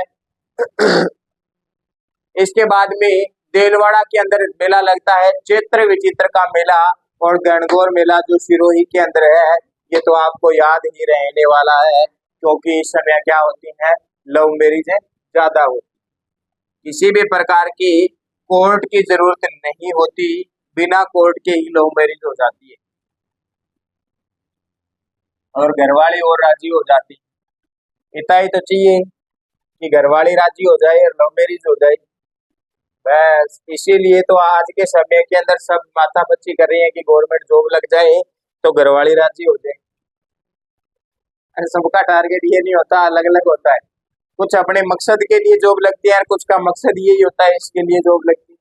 इसके बाद में देलवाड़ा के अंदर मेला लगता है, चैत्र विचित्र का मेला, और गणगौर मेला जो सिरोही के अंदर है, ये तो आपको याद ही रहने वाला है, क्योंकि इस समय क्या होती है? लव मैरिज ज्यादा होती। किसी भी प्रकार की कोर्ट की जरूरत नहीं होती, बिना कोर्ट के ही लव मैरिज हो जाती है, और घरवाली और राजी हो जाती। इतना ही तो चाहिए कि घरवाली राजी हो जाए और लव मैरिज हो जाए, बस। इसीलिए तो आज के समय के अंदर सब माथापच्ची कर रही है कि गवर्नमेंट जॉब लग जाए तो घरवाली राजी हो जाए। सबका टारगेट ये नहीं होता, अलग अलग होता है। कुछ अपने मकसद के लिए जॉब लगती है और कुछ का मकसद यही होता है, इसके लिए जॉब लगती है।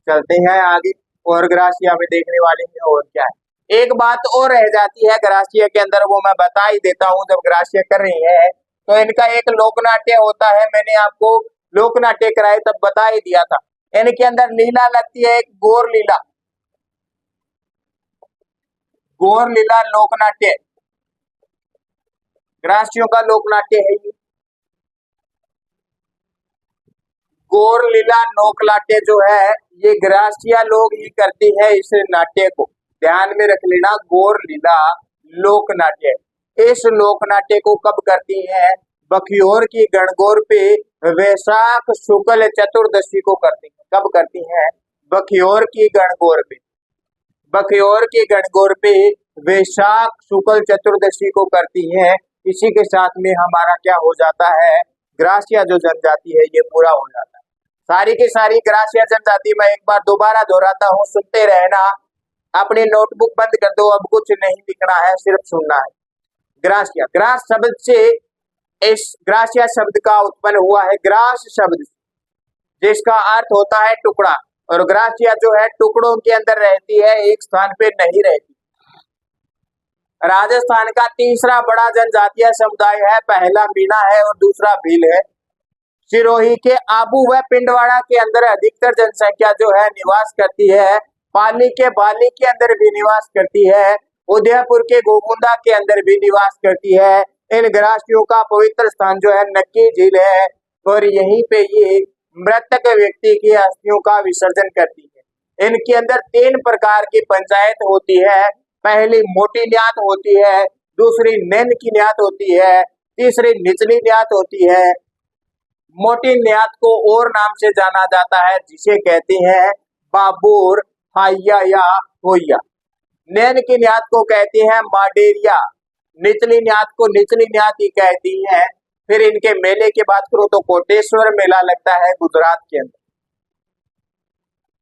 चलते हैं आगे, और ग्रासिया में देखने वाले हैं और क्या है। एक बात और रह जाती है ग्रासिया के अंदर, वो मैं बता ही देता हूँ। जब ग्रासिया कर रही है तो इनका एक लोकनाट्य होता है। मैंने आपको लोकनाट्य कराए तब बता ही दिया था। इनके अंदर लीला लगती है, एक गौर लीला। गौर लीला लोकनाट्य ग्रासियों का लोकनाट्य है ये। गौर लीला लोकनाट्य जो है ये ग्रासिया लोग ही करती है इस नाट्य को, ध्यान में रख लेना। गौर लीला लोकनाट्य, इस लोकनाट्य को कब करती है? बखियोर की गणगौर पे वैशाख शुक्ल चतुर्दशी को करती है। कब करती है? बखियोर की गणगौर पे, बखियोर की गणगौर पे वैशाख शुक्ल चतुर्दशी को करती है। इसी के साथ में हमारा क्या हो जाता है? ग्रासिया जो जनजाति है ये पूरा हो जाता है। सारी की सारी ग्रासिया जनजाति में एक बार दोबारा दोहराता हूँ, सुनते रहना। अपनी नोटबुक बंद कर दो, अब कुछ नहीं लिखना है, सिर्फ सुनना है। ग्रासिया, ग्रास शब्द से, इस ग्रासिया शब्द का उत्पन्न हुआ है ग्रास शब्द, जिसका अर्थ होता है टुकड़ा। और ग्रासिया जो है टुकड़ों के अंदर रहती है, एक स्थान पे नहीं रहती। राजस्थान का तीसरा बड़ा जनजातीय समुदाय है। पहला मीणा है और दूसरा भील है। सिरोही के आबू व पिंडवाड़ा के अंदर अधिकतर जनसंख्या जो है निवास करती है। पाली के बाली के अंदर भी निवास करती है। उदयपुर के गोगुंदा के अंदर भी निवास करती है। इन ग्रासियों का पवित्र स्थान जो है नक्की झील है, और यहीं पे ये मृतक व्यक्ति की अस्थियों का विसर्जन करती है। इनके अंदर 3 प्रकार की पंचायत होती है। पहली मोटी न्यात होती है, दूसरी नैन की न्यात होती है, तीसरी निचली न्यात होती है। मोटी न्यात को और नाम से जाना जाता है, जिसे कहते हैं बाबूर, हाइया या होइया। नैन की न्यात को कहते हैं माडेरिया। निचली न्यात को निचली न्यात ही कहती हैं। फिर इनके मेले की बात करो तो कोटेश्वर मेला लगता है गुजरात के अंदर।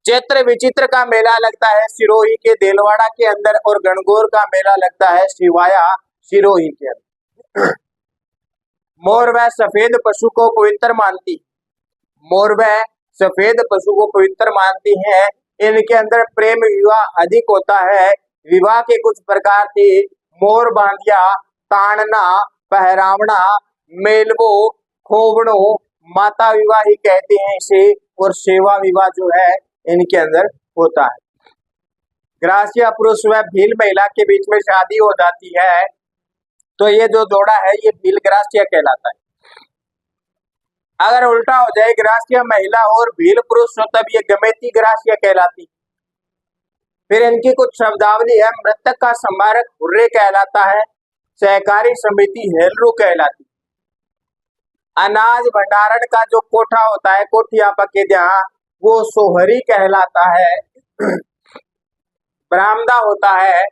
चैत्र विचित्र का मेला लगता है सिरोही के देलवाड़ा के अंदर, और गणगौर का मेला लगता है शिवाया सिरोही के अंदर। मोर व सफेद पशु को पवित्र मानती, मोर व सफेद पशु को पवित्र मानती हैं। इनके अंदर प्रेम विवाह अधिक होता है। विवाह के कुछ प्रकार थे, मोर बांधिया, ताड़ना, पहरावना, मेलवो, खोवड़ो, माता विवाह ही कहते हैं इसे, और सेवा विवाह जो है इनके अंदर होता है। ग्रासिया पुरुष व भील महिला के बीच में शादी हो जाती है तो ये जो जोड़ा है ये भील ग्रासिया कहलाता है। अगर उल्टा हो जाए ग्रासिया महिला और भील पुरुष हो तब ये गमेती ग्रासिया कहलाती। फिर इनकी कुछ शब्दावली है। मृतक का स्मारक हुर्रे कहलाता है। सहकारी समिति हेलरू कहलाती। अनाज भंडारण का जो कोठा होता है, कोठिया पके जहाँ, वो सोहरी कहलाता है। बरामदा होता है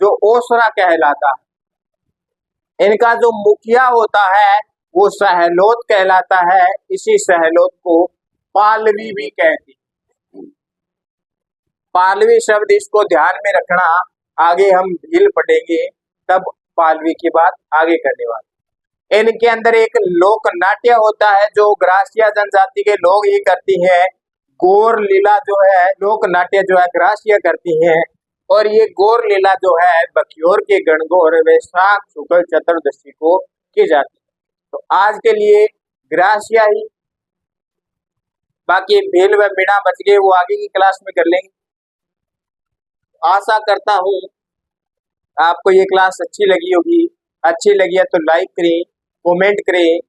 जो ओसरा कहलाता है। इनका जो मुखिया होता है वो सहलोत कहलाता है। इसी सहलोत को पालवी भी कहती। पालवी शब्द इसको ध्यान में रखना, आगे हम भील पढ़ेंगे तब पालवी की बात आगे करने वाले। इनके अंदर एक लोक नाट्य होता है जो ग्रासिया जनजाति के लोग ही करती हैं। गौर लीला जो है, लोक नाट्य जो है ग्रासिया करती हैं। और ये गौर लीला जो है बख्योर के गणगौर वैशाख शुक्ल चतुर्दशी को की जाती है। तो आज के लिए ग्रासिया ही, बाकी भील व बिना बच गए वो आगे की क्लास में कर लेंगे। आशा करता हूँ आपको ये क्लास अच्छी लगी होगी। अच्छी लगी है तो लाइक करें, कमेंट करें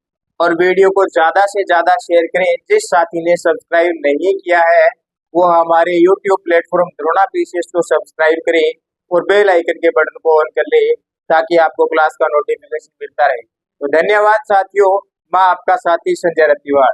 और वीडियो को ज़्यादा से ज़्यादा शेयर करें। जिस साथी ने सब्सक्राइब नहीं किया है वो हमारे YouTube प्लेटफॉर्म द्रोणा पीसीएस को सब्सक्राइब करें और बेल आइकन के बटन को ऑन कर ले ताकि आपको क्लास का नोटिफिकेशन मिलता रहे। तो धन्यवाद साथियों। मैं आपका साथी संजय रतिवाड़।